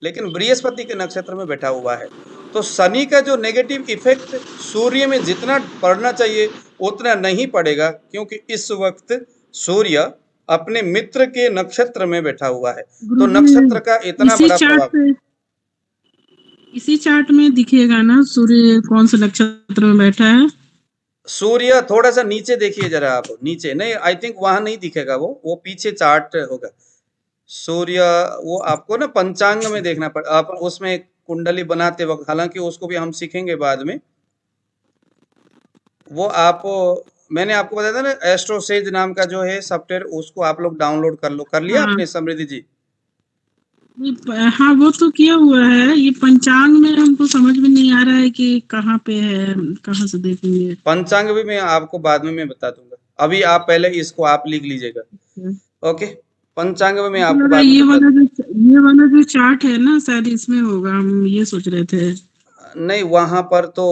लेकिन बृहस्पति के नक्षत्र में बैठा हुआ है। तो शनि का जो नेगेटिव इफेक्ट सूर्य में जितना पड़ना चाहिए उतना नहीं पड़ेगा, क्योंकि इस वक्त सूर्य अपने मित्र के नक्षत्र में बैठा हुआ है। तो नक्षत्र का इतना बड़ा प्रभाव इसी चार्ट में दिखेगा ना सूर्य कौन से नक्षत्र में बैठा है? सूर्य थोड़ा सा नीचे देखिए जरा आप, नीचे नहीं, आई थिंक वहां नहीं दिखेगा, वो पीछे चार्ट होगा। सूर्य वो आपको ना पंचांग में देखना पड़, आप उसमें कुंडली बनाते वक्त, हालांकि उसको भी हम सीखेंगे बाद में, वो आप, मैंने आपको बताया था ना एस्ट्रोसेज नाम का जो है सॉफ्टवेयर, उसको आप लोग डाउनलोड कर लो। कर लिया आपने समृद्धि जी? हाँ वो तो किया हुआ है, ये पंचांग में हमको समझ में नहीं आ रहा है कि कहाँ पे है, कहाँ से देखेंगे। पंचांग भी मैं आपको बाद में मैं बता दूंगा, अभी आप पहले इसको आप लिख लीजिएगा। ओके, पंचांग में मैं आपको बाद में ये वाला जो चार्ट है ना, शायद इसमें होगा, हम ये सोच रहे थे। नहीं, वहां पर तो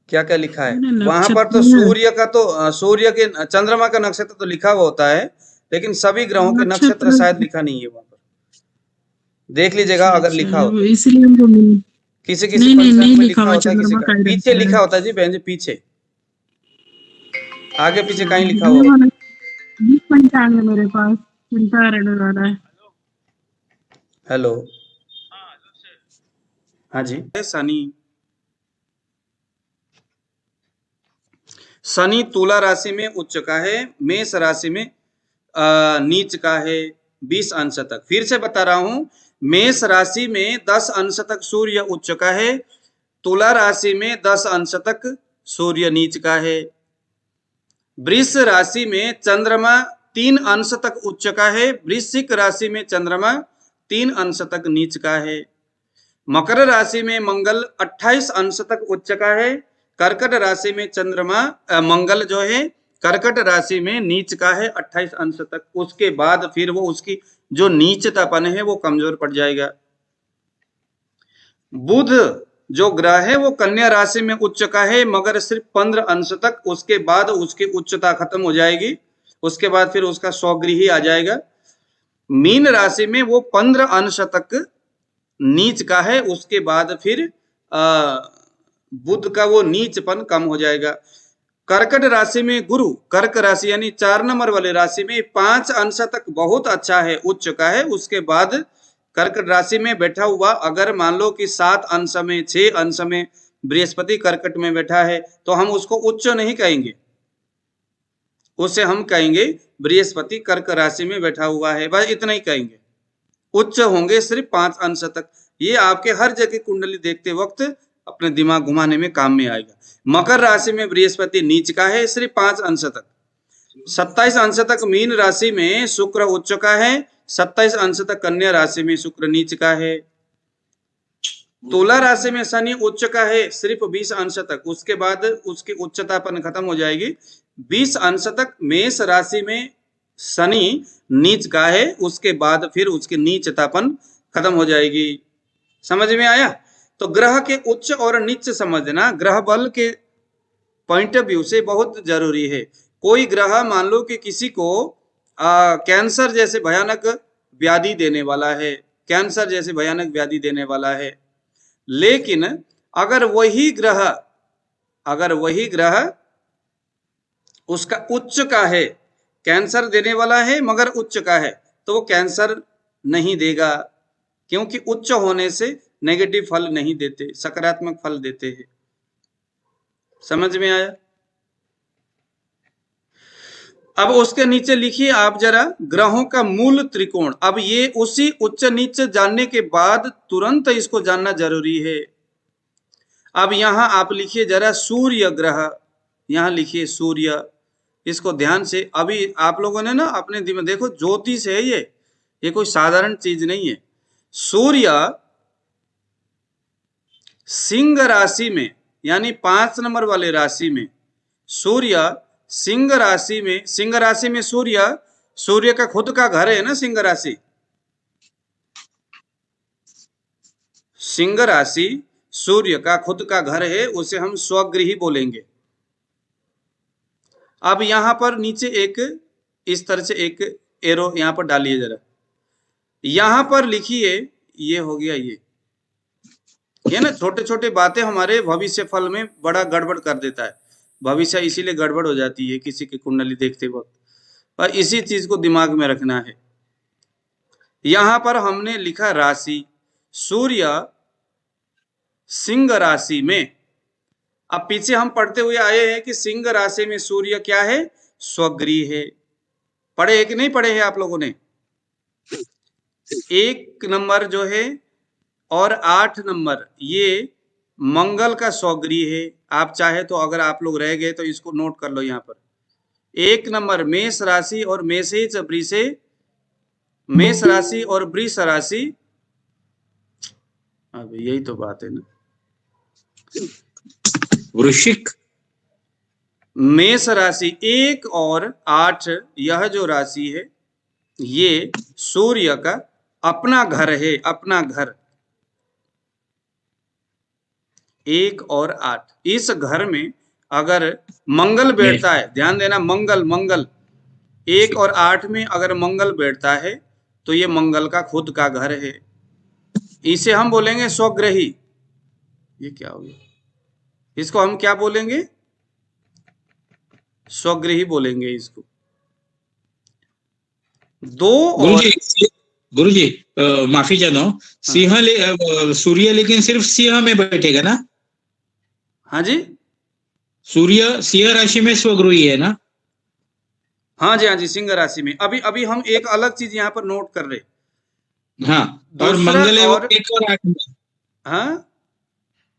क्या क्या लिखा है, वहां पर तो सूर्य का तो सूर्य के चंद्रमा का नक्षत्र तो लिखा हुआ होता है, लेकिन सभी ग्रहों के नक्षत्र शायद लिखा नहीं है वहां पर, देख लीजिएगा अगर लिखा हो। इसलिए हमको किसी नहीं में लिखा हुआ, होता है, किसी का पीछे लिखा होता है जी बहन जी, पीछे, आगे पीछे कहीं लिखा हुआ। पंचांग है मेरे पास, चिंता रहने वाला है। हेलो, हाँ जी। शनि तुला राशि में उच्च का है, मेष राशि में नीच का है 20 अंश तक। फिर से बता रहा हूं, मेष राशि में 10 अंश तक सूर्य उच्च का है, तुला राशि में 10 अंश तक सूर्य नीच का है, वृष राशि में चंद्रमा 3 अंश तक उच्च का है, वृश्चिक राशि में चंद्रमा 3 अंश तक नीच का है, मकर राशि में मंगल 28 अंश तक उच्च का है, कर्कट राशि में चंद्रमा मंगल जो है कर्कट राशि में नीच का है 28 अंश तक। उसके बाद फिर वो उसकी जो नीचतापन है वो कमजोर पड़ जाएगा। बुध जो ग्रह है वो कन्या राशि में उच्च का है, मगर सिर्फ 15 अंश तक, उसके बाद उसकी उच्चता खत्म हो जाएगी उसके बाद फिर उसका स्वगृही आ जाएगा। मीन राशि में वो 15 अंश तक नीच का है, उसके बाद फिर बुध का वो नीचपन कम हो जाएगा। कर्कट राशि में गुरु, कर्क राशि यानी 4 नंबर वाले राशि में 5 अंश तक बहुत अच्छा है, उच्च का है। उसके बाद कर्कट राशि में बैठा हुआ अगर मान लो कि 7 अंश में 6 अंश में बृहस्पति कर्कट में बैठा है तो हम उसको उच्च नहीं कहेंगे, उसे हम कहेंगे बृहस्पति कर्क राशि में बैठा हुआ है, बस इतना ही कहेंगे। उच्च होंगे सिर्फ 5 अंश तक। ये आपके हर जगह कुंडली देखते वक्त अपने दिमाग घुमाने में काम में आएगा। मकर राशि में बृहस्पति नीच का है सिर्फ 5 अंश तक। 27 अंश तक मीन राशि में शुक्र उच्च का है, 27 अंश तक कन्या राशि में शुक्र नीच का है। तुला राशि में शनि उच्च का है सिर्फ 20 अंश तक, उसके बाद उसकी उच्चतापन खत्म हो जाएगी। 20 अंश तक मेष राशि में शनि नीच का है, उसके बाद फिर उसकी नीचतापन खत्म हो जाएगी। समझ में आया? तो ग्रह के उच्च और नीच समझना ग्रह बल के पॉइंट ऑफ व्यू से बहुत जरूरी है। कोई ग्रह मान लो कि किसी को कैंसर जैसे भयानक व्याधि देने वाला है, कैंसर जैसे भयानक व्याधि देने वाला है, लेकिन अगर वही ग्रह उसका उच्च का है, कैंसर देने वाला है मगर उच्च का है, तो वो कैंसर नहीं देगा, क्योंकि उच्च होने से नेगेटिव फल नहीं देते, सकारात्मक फल देते हैं। समझ में आया? अब उसके नीचे लिखिए आप जरा ग्रहों का मूल त्रिकोण। अब ये उसी उच्च नीच जानने के बाद तुरंत इसको जानना जरूरी है। अब यहां आप लिखिए जरा सूर्य ग्रह, यहां लिखिए सूर्य, इसको ध्यान से। अभी आप लोगों ने ना अपने दिमाग देखो, ज्योतिष है ये कोई साधारण चीज नहीं है। सूर्य सिंह राशि में यानी 5 नंबर वाले राशि में, सूर्य सिंह राशि में सूर्य का खुद का घर है ना, सिंह राशि सूर्य का खुद का घर है, उसे हम स्वगृही बोलेंगे। अब यहां पर नीचे एक इस तरह से एक एरो यहां पर डालिए जरा, यहां पर लिखिए, ये हो गया ये ना छोटे छोटे बातें हमारे भविष्य फल में बड़ा गड़बड़ कर देता है। भविष्य इसीलिए गड़बड़ हो जाती है किसी की कुंडली देखते वक्त, और इसी चीज को दिमाग में रखना है। यहां पर हमने लिखा राशि, सूर्य सिंह राशि में। अब पीछे हम पढ़ते हुए आए हैं कि सिंह राशि में सूर्य क्या है? स्वगृह है। पढ़े है कि नहीं पढ़े हैं आप लोगों ने? 1 नंबर जो है और 8 नंबर ये मंगल का स्वगृह है। आप चाहे तो अगर आप लोग रह गए तो इसको नोट कर लो यहाँ पर। 1 नंबर मेष राशि और मेष राशि और वृष राशि। अब यही तो बात है ना, वृश्चिक मेष राशि 1 और 8, यह जो राशि है ये सूर्य का अपना घर है, अपना घर। 1 और 8, इस घर में अगर मंगल बैठता है, ध्यान देना, मंगल 1 और 8 में अगर मंगल बैठता है तो ये मंगल का खुद का घर है, इसे हम बोलेंगे स्वगृही। ये क्या हो गया? इसको हम क्या बोलेंगे? स्वगृही बोलेंगे इसको। 2 और गुरुजी माफी चाहता हूँ, सूर्य लेकिन सिर्फ सिंह में बैठेगा ना? हाँ जी, सूर्य सिंह राशि में स्वगृही है ना? हाँ जी, सिंह राशि में। अभी हम एक अलग चीज यहाँ पर नोट कर रहे। हाँ, और मंगल है वो 1 और 8 में। हाँ,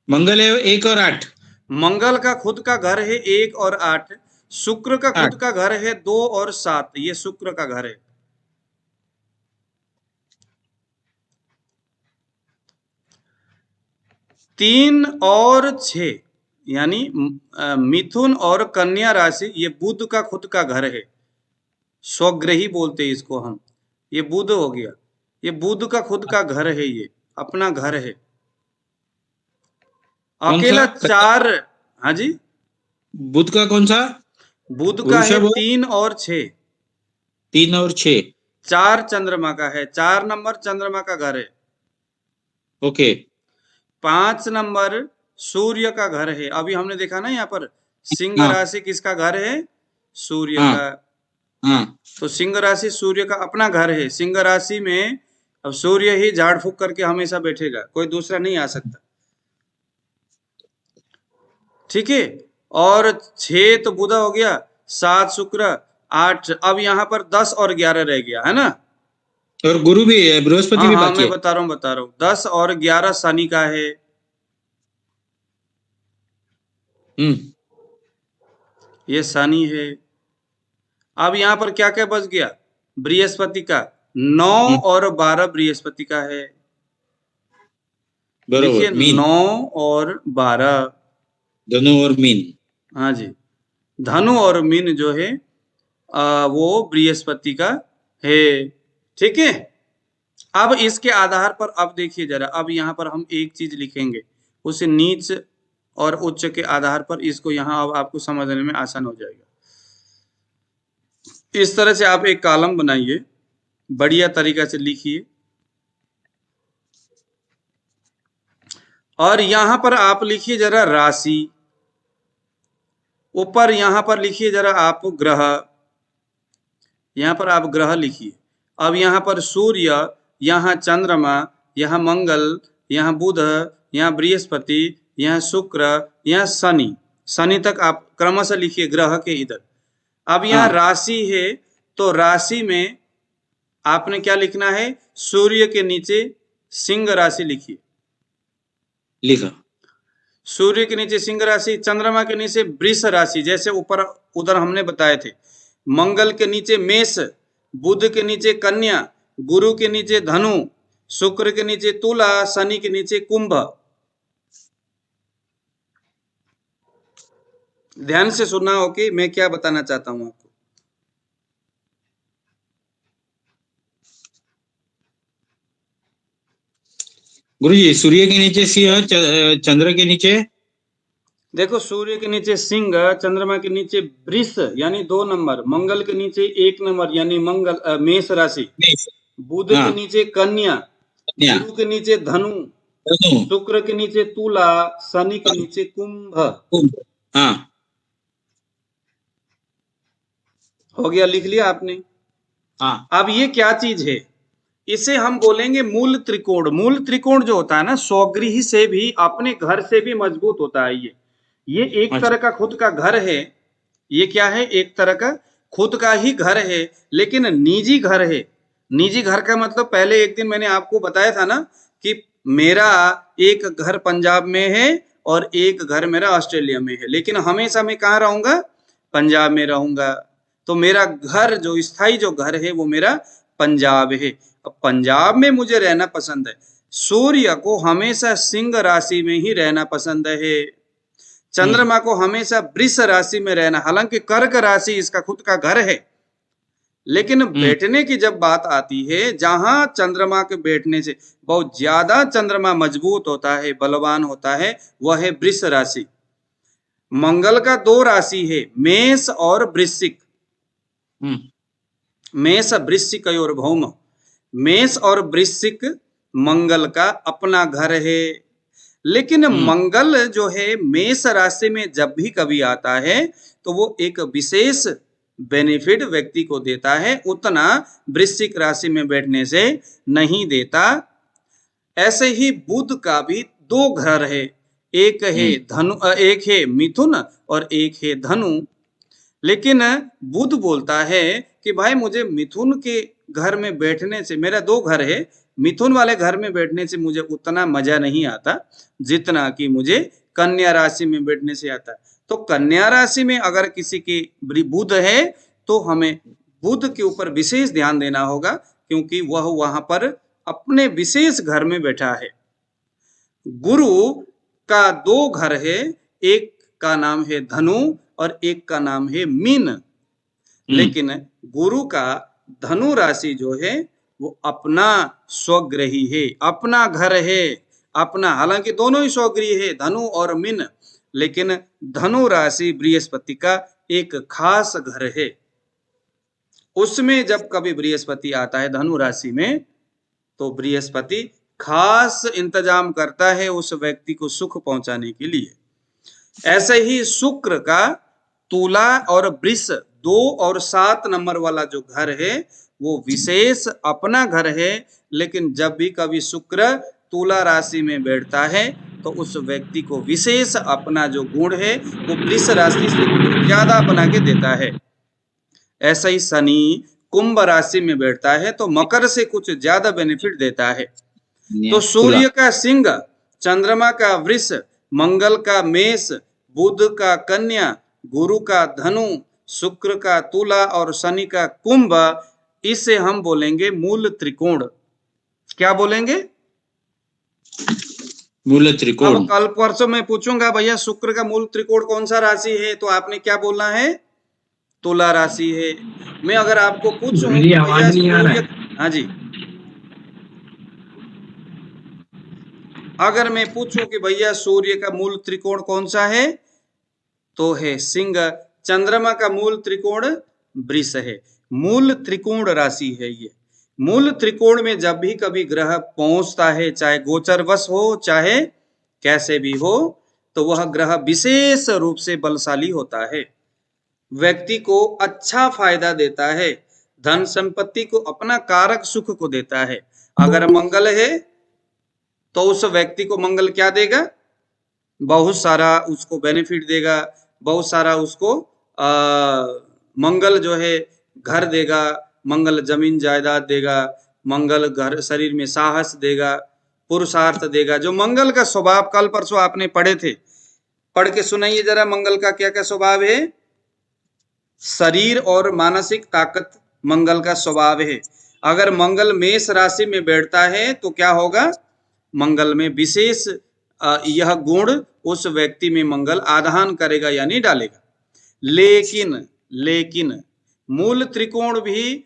मंगल है 1 और 8। मंगल का खुद का घर है 1 और 8। शुक्र का खुद का घर है 2 और 7। ये शुक्र का घर है। तीन और 6 यानी मिथुन और कन्या राशि, ये बुध का खुद का घर है, स्वगृही बोलते हैं इसको हम। ये बुध हो गया, ये बुध का खुद का घर है, ये अपना घर है। अकेला 4, हाँ जी, बुध का कौन सा? बुध का है 3 और 6। 3 और 6। 4 चंद्रमा का है, 4 नंबर चंद्रमा का घर है। ओके 5 नंबर सूर्य का घर है। अभी हमने देखा ना यहाँ पर सिंह हाँ राशि किसका घर है? सूर्य हाँ का। हाँ तो सिंह राशि सूर्य का अपना घर है। सिंह राशि में अब सूर्य ही झाड़ फूक करके हमेशा बैठेगा, कोई दूसरा नहीं आ सकता। ठीक है। और 6 तो बुध हो गया, 7 शुक्र, 8, अब यहाँ पर 10 और 11 रह गया है ना। और गुरु भी है, बृहस्पति हाँ भी हाँ बाकी मैं है। बता रहा हूँ 10 और 11 शनि का है। ये शनि है। अब यहाँ पर क्या क्या बच गया? बृहस्पति का 9 और 12 बृहस्पति का है। देखिए बरोबर मीन 9 और 12, धनु और मीन। हाँ जी, धनु और मीन जो है वो बृहस्पति का है। ठीक है। अब इसके आधार पर अब देखिए जरा, अब यहाँ पर हम एक चीज लिखेंगे, उसे नीच और उच्च के आधार पर इसको यहाँ अब आपको समझने में आसान हो जाएगा। इस तरह से आप एक कॉलम बनाइए, बढ़िया तरीका से लिखिए, और यहां पर आप लिखिए जरा राशि, ऊपर यहां पर लिखिए जरा आप ग्रह, यहां पर आप ग्रह लिखिए। अब यहां पर सूर्य, यहां चंद्रमा, यहां मंगल, यहां बुध, यहां बृहस्पति, यहां शुक्र, यहां शनि, शनि तक आप क्रमशः लिखिए ग्रह के इधर। अब यहाँ हाँ। राशि है, तो राशि में आपने क्या लिखना है? सूर्य के नीचे सिंह राशि लिखिए। लिखा। सूर्य के नीचे सिंह राशि, चंद्रमा के नीचे वृष राशि, जैसे ऊपर उधर हमने बताए थे। मंगल के नीचे मेष, बुध के नीचे कन्या, गुरु के नीचे धनु, शुक्र के नीचे तुला, शनि के नीचे कुंभ। ध्यान से सुनना हो कि मैं क्या बताना चाहता हूं आपको। गुरुजी सूर्य के नीचे सिंह, चंद्र के नीचे देखो, सूर्य के नीचे सिंह, चंद्रमा के नीचे वृष यानी 2 नंबर, मंगल के नीचे 1 नंबर यानी मंगल मेष राशि, मेष, बुध हाँ। के नीचे कन्या, कन्या, गुरु के नीचे धनु, धनु, शुक्र के नीचे तुला, शनि के नीचे कुंभ। कुंभ। हाँ हो गया, लिख लिया आपने। हाँ अब ये क्या चीज है? इसे हम बोलेंगे मूल त्रिकोण। मूल त्रिकोण जो होता है ना, स्वगृह से भी, अपने घर से भी मजबूत होता है। ये एक अच्छा। तरह का खुद का घर है। ये क्या है? एक तरह का खुद का ही घर है, लेकिन निजी घर है। निजी घर का मतलब, पहले एक दिन मैंने आपको बताया था ना कि मेरा एक घर पंजाब में है और एक घर मेरा ऑस्ट्रेलिया में है, लेकिन हमेशा मैं कहाँ रहूंगा? पंजाब में रहूंगा। तो मेरा घर जो स्थायी जो घर है वो मेरा पंजाब है। अब पंजाब में मुझे रहना पसंद है। सूर्य को हमेशा सिंह राशि में ही रहना पसंद है। चंद्रमा को हमेशा वृष राशि में रहना, हालांकि कर्क राशि इसका खुद का घर है, लेकिन बैठने की जब बात आती है, जहां चंद्रमा के बैठने से बहुत ज्यादा चंद्रमा मजबूत होता है, बलवान होता है, वह है वृष राशि। मंगल का 2 राशि है, मेष और वृश्चिक। मेष वृश्चिक और भौम। मेष और वृश्चिक मंगल का अपना घर है, लेकिन मंगल जो है मेष राशि में जब भी कभी आता है तो वो एक विशेष बेनिफिट व्यक्ति को देता है, उतना वृश्चिक राशि में बैठने से नहीं देता। ऐसे ही बुध का भी 2 घर है, एक है धनु, एक है मिथुन और एक है धनु। लेकिन बुध बोलता है कि भाई मुझे मिथुन के घर में बैठने से, मेरा 2 घर है, मिथुन वाले घर में बैठने से मुझे उतना मजा नहीं आता जितना कि मुझे कन्या राशि में बैठने से आता है। तो कन्या राशि में अगर किसी की बुध है तो हमें बुध के ऊपर विशेष ध्यान देना होगा, क्योंकि वह वहां पर अपने विशेष घर में बैठा है। गुरु का 2 घर है, एक का नाम है धनु और एक का नाम है मीन। लेकिन गुरु का धनु राशि जो है वो अपना स्वगृही है, अपना घर है, अपना, हालांकि दोनों ही स्वगृही है, धनु और मीन, लेकिन धनु राशि बृहस्पति का एक खास घर है। उसमें जब कभी बृहस्पति आता है धनु राशि में, तो बृहस्पति खास इंतजाम करता है उस व्यक्ति को सुख पहुंचाने के लिए। ऐसे ही शुक्र का तुला और वृष 2 और 7 नंबर वाला जो घर है वो विशेष अपना घर है, लेकिन जब भी कभी शुक्र तुला राशि में बैठता है तो उस व्यक्ति को विशेष अपना जो गुण है वो वृष राशि से ज्यादा बना के देता है। ऐसा ही शनि कुंभ राशि में बैठता है तो मकर से कुछ ज्यादा बेनिफिट देता है। तो सूर्य का सिंह, चंद्रमा का वृष, मंगल का मेष, बुध का कन्या, गुरु का धनु, शुक्र का तुला और शनि का कुंभ, इसे हम बोलेंगे मूल त्रिकोण। क्या बोलेंगे? मूल त्रिकोण। अब कल परसों मैं पूछूंगा भैया शुक्र का मूल त्रिकोण कौन सा राशि है, तो आपने क्या बोलना है? तुला राशि है। मैं अगर आपको पूछूं मेरी आवाज नहीं आ रहा है। हाँ जी, अगर मैं पूछूं कि भैया सूर्य का मूल त्रिकोण कौन सा है, तो है सिंह। चंद्रमा का मूल त्रिकोण वृष है। मूल त्रिकोण राशि है ये। मूल त्रिकोण में जब भी कभी ग्रह पहुंचता है, चाहे गोचरवश हो चाहे कैसे भी हो, तो वह ग्रह विशेष रूप से बलशाली होता है, व्यक्ति को अच्छा फायदा देता है, धन संपत्ति को, अपना कारक सुख को देता है। अगर मंगल है तो उस व्यक्ति को मंगल क्या देगा? बहुत सारा उसको बेनिफिट देगा, बहुत सारा उसको मंगल जो है घर देगा, मंगल जमीन जायदाद देगा, मंगल घर शरीर में साहस देगा, पुरुषार्थ देगा। जो मंगल का स्वभाव कल परसों आपने पढ़े थे, पढ़ के सुनाइए जरा, मंगल का क्या क्या स्वभाव है? शरीर और मानसिक ताकत मंगल का स्वभाव है। अगर मंगल मेष राशि में बैठता है तो क्या होगा? मंगल में विशेष यह गुण उस व्यक्ति में मंगल आधान करेगा यानी डालेगा। लेकिन मूल त्रिकोण भी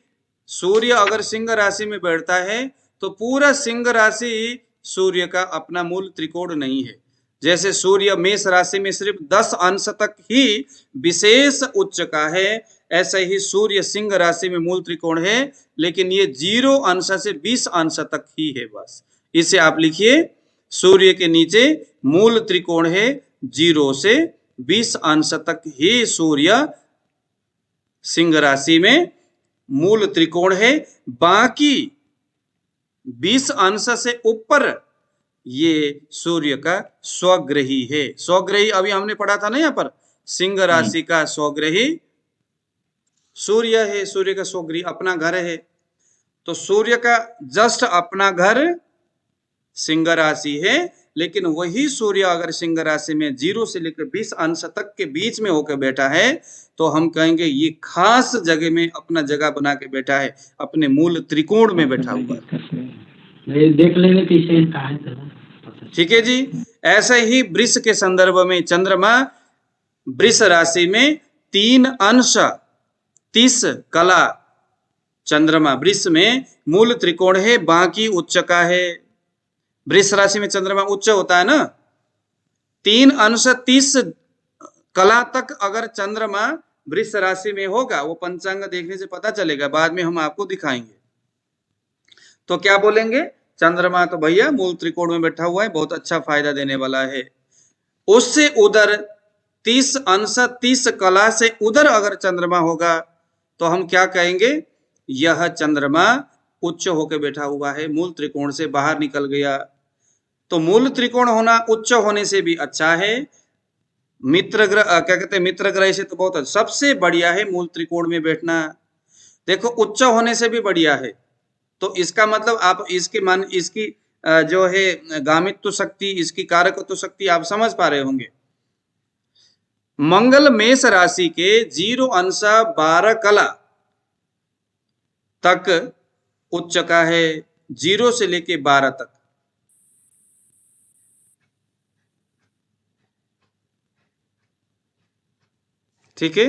सूर्य अगर सिंह राशि में बैठता है तो पूरा सिंह राशि सूर्य का अपना मूल त्रिकोण नहीं है। जैसे सूर्य मेष राशि में सिर्फ 10 अंश तक ही विशेष उच्च का है, ऐसे ही सूर्य सिंह राशि में मूल त्रिकोण है, लेकिन ये 0 अंश से 20 अंश तक ही है बस। इसे आप लिखिए, सूर्य के नीचे मूल त्रिकोण है 0 से 20 अंश तक ही सूर्य सिंह राशि में मूल त्रिकोण है। बाकी 20 अंश से ऊपर ये सूर्य का स्वग्रही है। स्वग्रही अभी हमने पढ़ा था ना, यहाँ पर सिंह राशि का स्वग्रही सूर्य है, सूर्य का स्वगृही अपना घर है। तो सूर्य का जस्ट अपना घर सिंह राशि है, लेकिन वही सूर्य अगर सिंह राशि में 0 से लेकर 20 अंश तक के बीच में होकर बैठा है तो हम कहेंगे ये खास जगह में अपना जगह बना के बैठा है, अपने मूल त्रिकोण में बैठा हुआ है। देख लेंगे पीछे कहाँ है। ठीक है जी। ऐसे ही वृष के संदर्भ में चंद्रमा वृष राशि में 3 अंश 30 कला चंद्रमा वृष में मूल त्रिकोण है, बाकी उच्च का है। वृष राशि में चंद्रमा उच्च होता है ना। 3 अंश 30 कला तक अगर चंद्रमा वृष राशि में होगा, वो पंचांग देखने से पता चलेगा, बाद में हम आपको दिखाएंगे। तो क्या बोलेंगे? चंद्रमा तो भैया मूल त्रिकोण में बैठा हुआ है, बहुत अच्छा फायदा देने वाला है। उससे उधर 30 अंश 30 कला से उधर अगर चंद्रमा होगा तो हम क्या कहेंगे? यह चंद्रमा उच्च होकर बैठा हुआ है, मूल त्रिकोण से बाहर निकल गया। तो मूल त्रिकोण होना उच्च होने से भी अच्छा है। मित्र ग्रह क्या कहते हैं, मित्र ग्रह से तो बहुत सबसे बढ़िया है मूल त्रिकोण में बैठना। देखो उच्च होने से भी बढ़िया है, तो इसका मतलब आप इसकी जो है गामित्व शक्ति, इसकी कारकत्व शक्ति आप समझ पा रहे होंगे। मंगल मेष राशि के 0 अंश 12 कला तक उच्च का है, 0 से लेके 12 तक। ठीक है।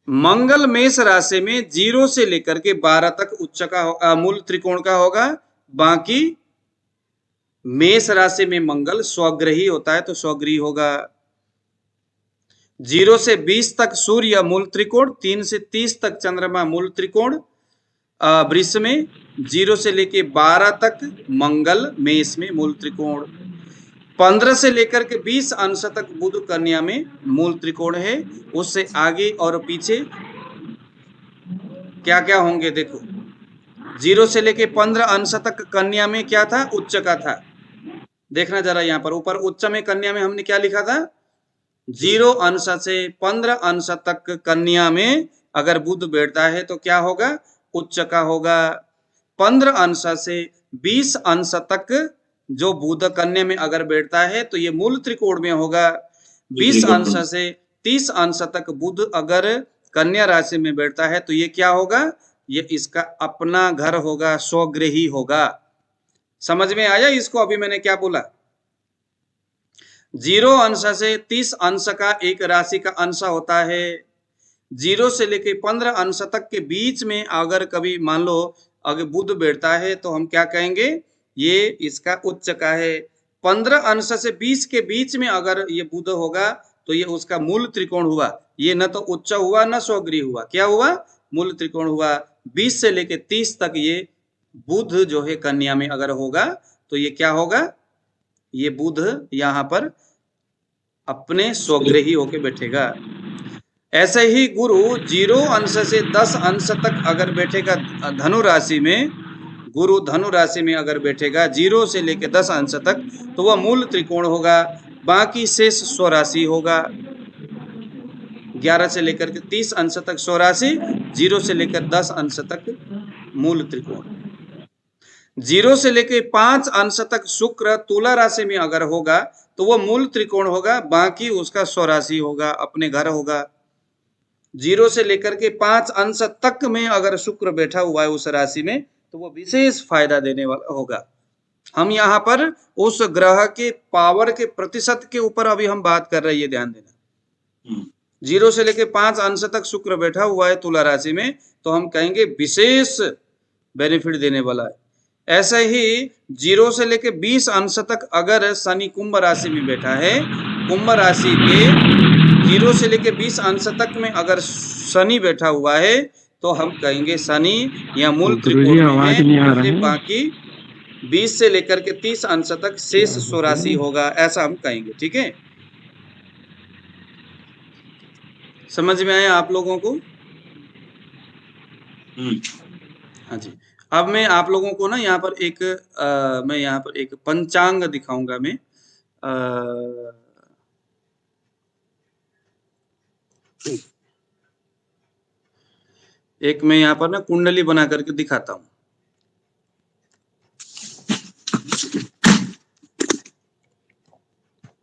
मंगल मेष राशि में 0 से लेकर के 12 तक उच्च का मूल त्रिकोण का होगा। बाकी मेष राशि में मंगल स्वग्रही होता है तो स्वग्रही होगा। 0 से 20 तक सूर्य मूल त्रिकोण, 3 से 30 तक चंद्रमा मूल त्रिकोण वृष में, 0 से लेके 12 तक मंगल मेष में मूल त्रिकोण, 15 से लेकर के 20 अंश तक बुध कन्या में मूल त्रिकोण है। उससे आगे और पीछे क्या क्या होंगे देखो। 0 से लेके 15 अंश तक कन्या में क्या था, उच्च का था। देखना जरा यहाँ पर ऊपर उच्च में कन्या में हमने क्या लिखा था, 0 अंश से 15 अंश तक कन्या में अगर बुध बैठता है तो क्या होगा, उच्च का होगा। 15 अंश से 20 अंश तक जो बुध कन्या में अगर बैठता है तो ये मूल त्रिकोण में होगा। 20 अंश से 30 अंश तक बुध अगर कन्या राशि में बैठता है तो ये क्या होगा, ये इसका अपना घर होगा, स्वगृही होगा। समझ में आया इसको? अभी मैंने क्या बोला, 0 अंश से 30 अंश का एक राशि का अंश होता है। 0 से लेके 15 अंश तक के बीच में अगर कभी मान लो अगर बुध बैठता है तो हम क्या कहेंगे, ये इसका उच्च का है। 15 अंश से 20 के बीच में अगर ये बुध होगा तो ये उसका मूल त्रिकोण हुआ। ये न तो उच्च हुआ न स्वगृह हुआ, क्या हुआ, मूल त्रिकोण हुआ। 20 से लेके 30 तक ये बुध जो है कन्या में अगर होगा तो ये क्या होगा, ये बुध यहाँ पर अपने स्वगृही होके बैठेगा। ऐसे ही गुरु 0 अंश से 10 अंश तक अगर बैठेगा धनु राशि में, गुरु धनु राशि में अगर बैठेगा 0 से लेकर 10 अंश तक तो वह मूल त्रिकोण होगा। बाकी शेष स्वराशि होगा। 11 से लेकर के 30 अंश तक स्वराशि, 0 से लेकर 10 अंश तक मूल त्रिकोण। 0 से लेकर 5 अंश तक शुक्र तुला राशि में अगर होगा तो वह मूल त्रिकोण होगा, बाकी उसका स्वराशि होगा, अपने घर होगा। 0 से लेकर के 5 अंश तक में अगर शुक्र बैठा हुआ है उस राशि में तो वो विशेष फायदा देने वाला होगा। हम यहाँ पर उस ग्रह के पावर के प्रतिशत के ऊपर अभी हम बात कर रहे हैं, ये ध्यान देना। 0 से लेकर 5 अंश तक शुक्र बैठा हुआ है तुला राशि में तो हम कहेंगे विशेष बेनिफिट देने वाला है। ऐसे ही 0 से लेकर 20 अंश तक अगर शनि कुंभ राशि में बैठा है, कुंभ राशि के 0 से लेकर 20 अंश तक में अगर शनि बैठा हुआ है तो हम कहेंगे शनि या मूल त्रिकोण में है, बाकी 20 से लेकर के 30 अंश तक शेष स्वराशि होगा, ऐसा हम कहेंगे। ठीक है, समझ में आया आप लोगों को? हाँ जी। अब मैं आप लोगों को ना यहाँ पर मैं यहाँ पर एक पंचांग दिखाऊंगा। मैं मैं यहाँ पर ना कुंडली बना करके दिखाता हूँ।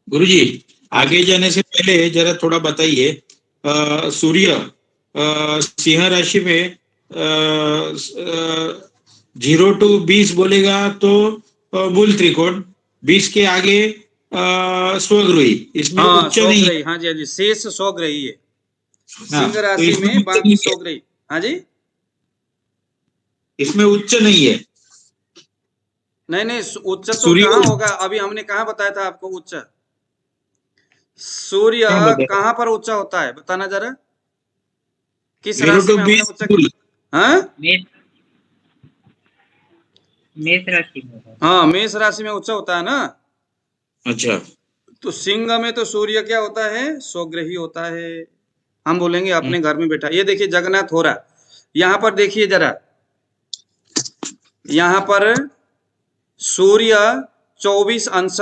गुरुजी आगे जाने से पहले जरा थोड़ा बताइए, सूर्य सिंह राशि में 0 to 20 बोलेगा तो मूल त्रिकोण, 20 के आगे स्वगृही, इसमें उच्च नहीं है। हाँ जी, हाँ जी, शेष स्वगृही है हाँ, सिंह राशि तो में, बाकी स्वगृही। हाँ जी, इसमें उच्च नहीं है। नहीं, उच्च तो कहाँ होगा, अभी हमने कहाँ बताया था आपको उच्च? सूर्य कहाँ पर उच्च होता है बताना जरा, किस राशि में हमने उच्च किया? हाँ, मेष राशि में। हाँ, मेष राशि में उच्च होता है ना। अच्छा, तो सिंह में तो सूर्य क्या होता है, स्वगृही होता है। हम बोलेंगे अपने घर में बैठा। ये देखिए जगन्नाथ हो रहा, यहाँ पर देखिए जरा, यहाँ पर सूर्य 24 अंश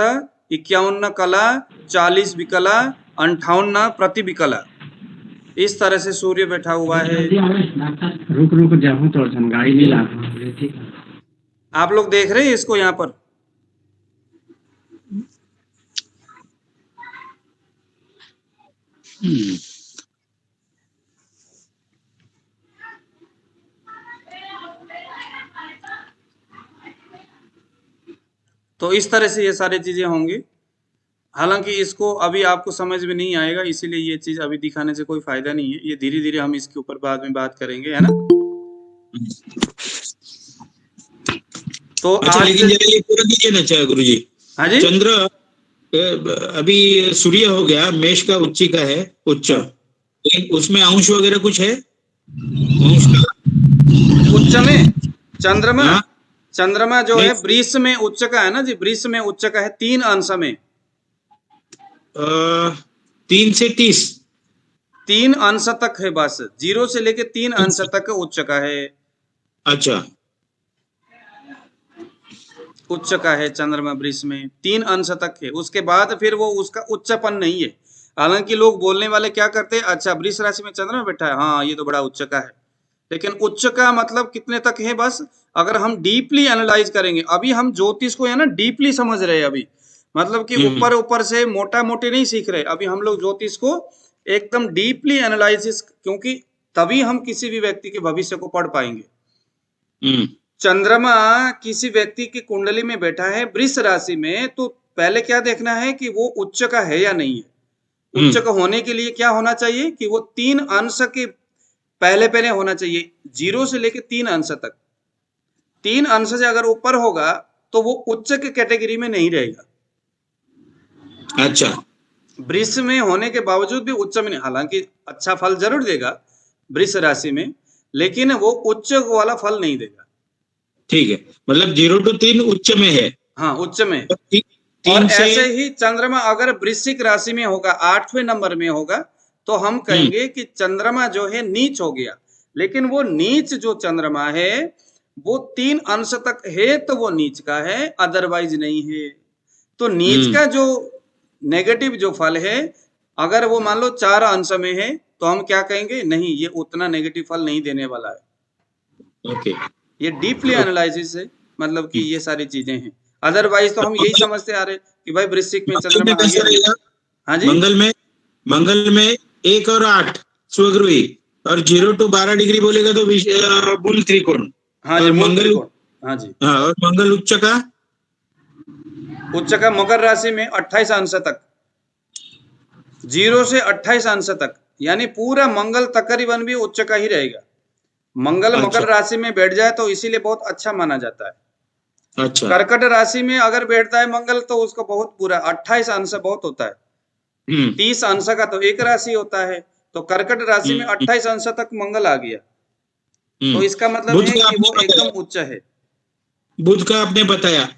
51 कला 40 विकला 58 प्रति विकला, इस तरह से सूर्य बैठा हुआ है। रुक जाऊं तो गाड़ी नहीं ला रहा हूं। ठीक है, आप लोग देख रहे हैं इसको यहाँ पर? तो इस तरह से ये सारी चीजें होंगी। हालांकि इसको अभी आपको समझ में नहीं आएगा, इसीलिए ये चीज अभी दिखाने से कोई फायदा नहीं है। ये धीरे धीरे हम इसके ऊपर बाद में बात करेंगे, है ना। तो अच्छा, लेकिन जरा ये पूरा दीजिए ना गुरुजी। हाँ जी, चंद्र अभी सूर्य हो गया, मेष का उच्ची का है उच्च, लेकिन उसमें अंश वगैरह कुछ है? अंश का? उच्च में चंद्रमा, हाँ? चंद्रमा जो है नहीं। वृष में उच्च का है ना जी, वृष में उच्च का है 3 अंश में, 3 से 30। 3 अंश तक है बस, 0 से लेके 3 अंश तक उच्च का है, अच्छा, उच्च का है चंद्रमा वृष में 3 अंश तक है, उसके बाद फिर वो उसका उच्चपन नहीं है। हालांकि लोग बोलने वाले क्या करते हैं, अच्छा वृष राशि में चंद्रमा बैठा है, हाँ ये तो बड़ा उच्च का है, लेकिन उच्च का मतलब कितने तक है बस। अगर हम डीपली एनालाइज करेंगे, अभी हम ज्योतिष को है ना डीपली समझ रहे हैं अभी, मतलब कि ऊपर ऊपर से मोटा मोटी नहीं सीख रहे, अभी हम लोग ज्योतिष को एकदम डीपली एनालिसिस, क्योंकि तभी हम किसी भी व्यक्ति के भविष्य को पढ़ पाएंगे। चंद्रमा किसी व्यक्ति की कुंडली में बैठा है वृष राशि में, तो पहले क्या देखना है कि वो उच्च का है या नहीं है। उच्च का होने के लिए क्या होना चाहिए कि वो 3 अंश के पहले पहले होना चाहिए, 0 से लेके 3 अंश तक। 3 अंश से अगर ऊपर होगा तो वो उच्च के कैटेगरी में नहीं रहेगा। अच्छा, वृष में होने के बावजूद भी उच्च में नहीं, हालांकि अच्छा फल जरूर देगा वृष राशि में, लेकिन वो उच्च वाला फल नहीं देगा। ठीक है, मतलब 0 to 3 उच्च में है। हाँ उच्च में। और और 3 से ऐसे ही चंद्रमा अगर वृश्चिक राशि में होगा, 8वें नंबर में होगा, तो हम कहेंगे कि चंद्रमा जो है नीच हो गया। लेकिन वो नीच जो चंद्रमा है वो 3 अंश तक है तो वो नीच का है, अदरवाइज नहीं है। तो नीच का जो नेगेटिव जो फल है, अगर वो मान लो 4 अंश में है तो हम क्या कहेंगे, नहीं ये उतना नेगेटिव फल नहीं देने वाला है। ओके, ये डीपली एनालिसिस है, मतलब कि ये सारी चीजें हैं। अदरवाइज तो हम यही समझते आ रहे कि भाई वृश्चिक में मंगल चंद्रमा में कैसा आ गया। रहेगा? हाँ जी, मंगल में 1 और 8 स्वगृही, और 0 to 12 डिग्री बोलेगा तो मूल त्रिकोण। हाँ जी, और मूल मंगल, त्रिकोण। हाँ जी, हाँ, और मंगल उच्च का मकर राशि में 28 अंश तक, 0 से 28 अंश तक, यानी पूरा मंगल तकरीबन भी उच्च का ही रहेगा। मंगल अच्छा। मकर राशि में बैठ जाए तो इसीलिए बहुत अच्छा माना जाता है। अच्छा। कर्कट राशि में अगर बैठता है मंगल तो उसको बहुत बुरा, 28 अंश बहुत होता है। 30 अंश का तो एक राशि होता है, तो कर्कट राशि में 28 अंश तक मंगल आ गया, तो इसका मतलब बुध है का कि आपने वो एकदम बताया, उच्च है। बुध का आपने बताया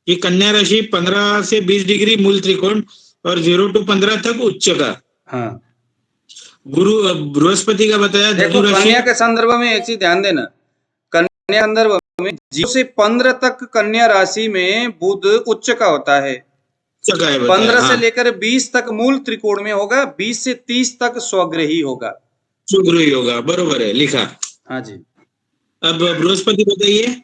कि कन्या राशि 15 से 20 डिग्री मूल त्रिकोण और 0 to 15 तक उच्च का। हाँ, गुरु बृहस्पति का बताया देखो धनु राशि। कन्या के संदर्भ में एक चीज ध्यान देना, कन्या संदर्भ में 0 से 15 तक कन्या राशि में बुध उच्च का होता है। उच्च का है बताया, 15 से हाँ। लेकर 20 तक मूल त्रिकोण में होगा, 20 से 30 तक स्वगृही होगा। स्वगृही होगा, बरोबर है, लिखा। हाँ जी, अब बृहस्पति बताइए।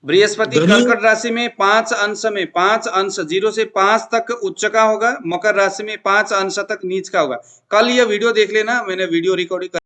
बृहस्पति धनु, कर्कट राशि में 5 अंश में, 5 अंश 0 से 5 तक उच्च का होगा, मकर राशि में 5 अंश तक नीच का होगा। कल ये वीडियो देख लेना, मैंने वीडियो रिकॉर्डिंग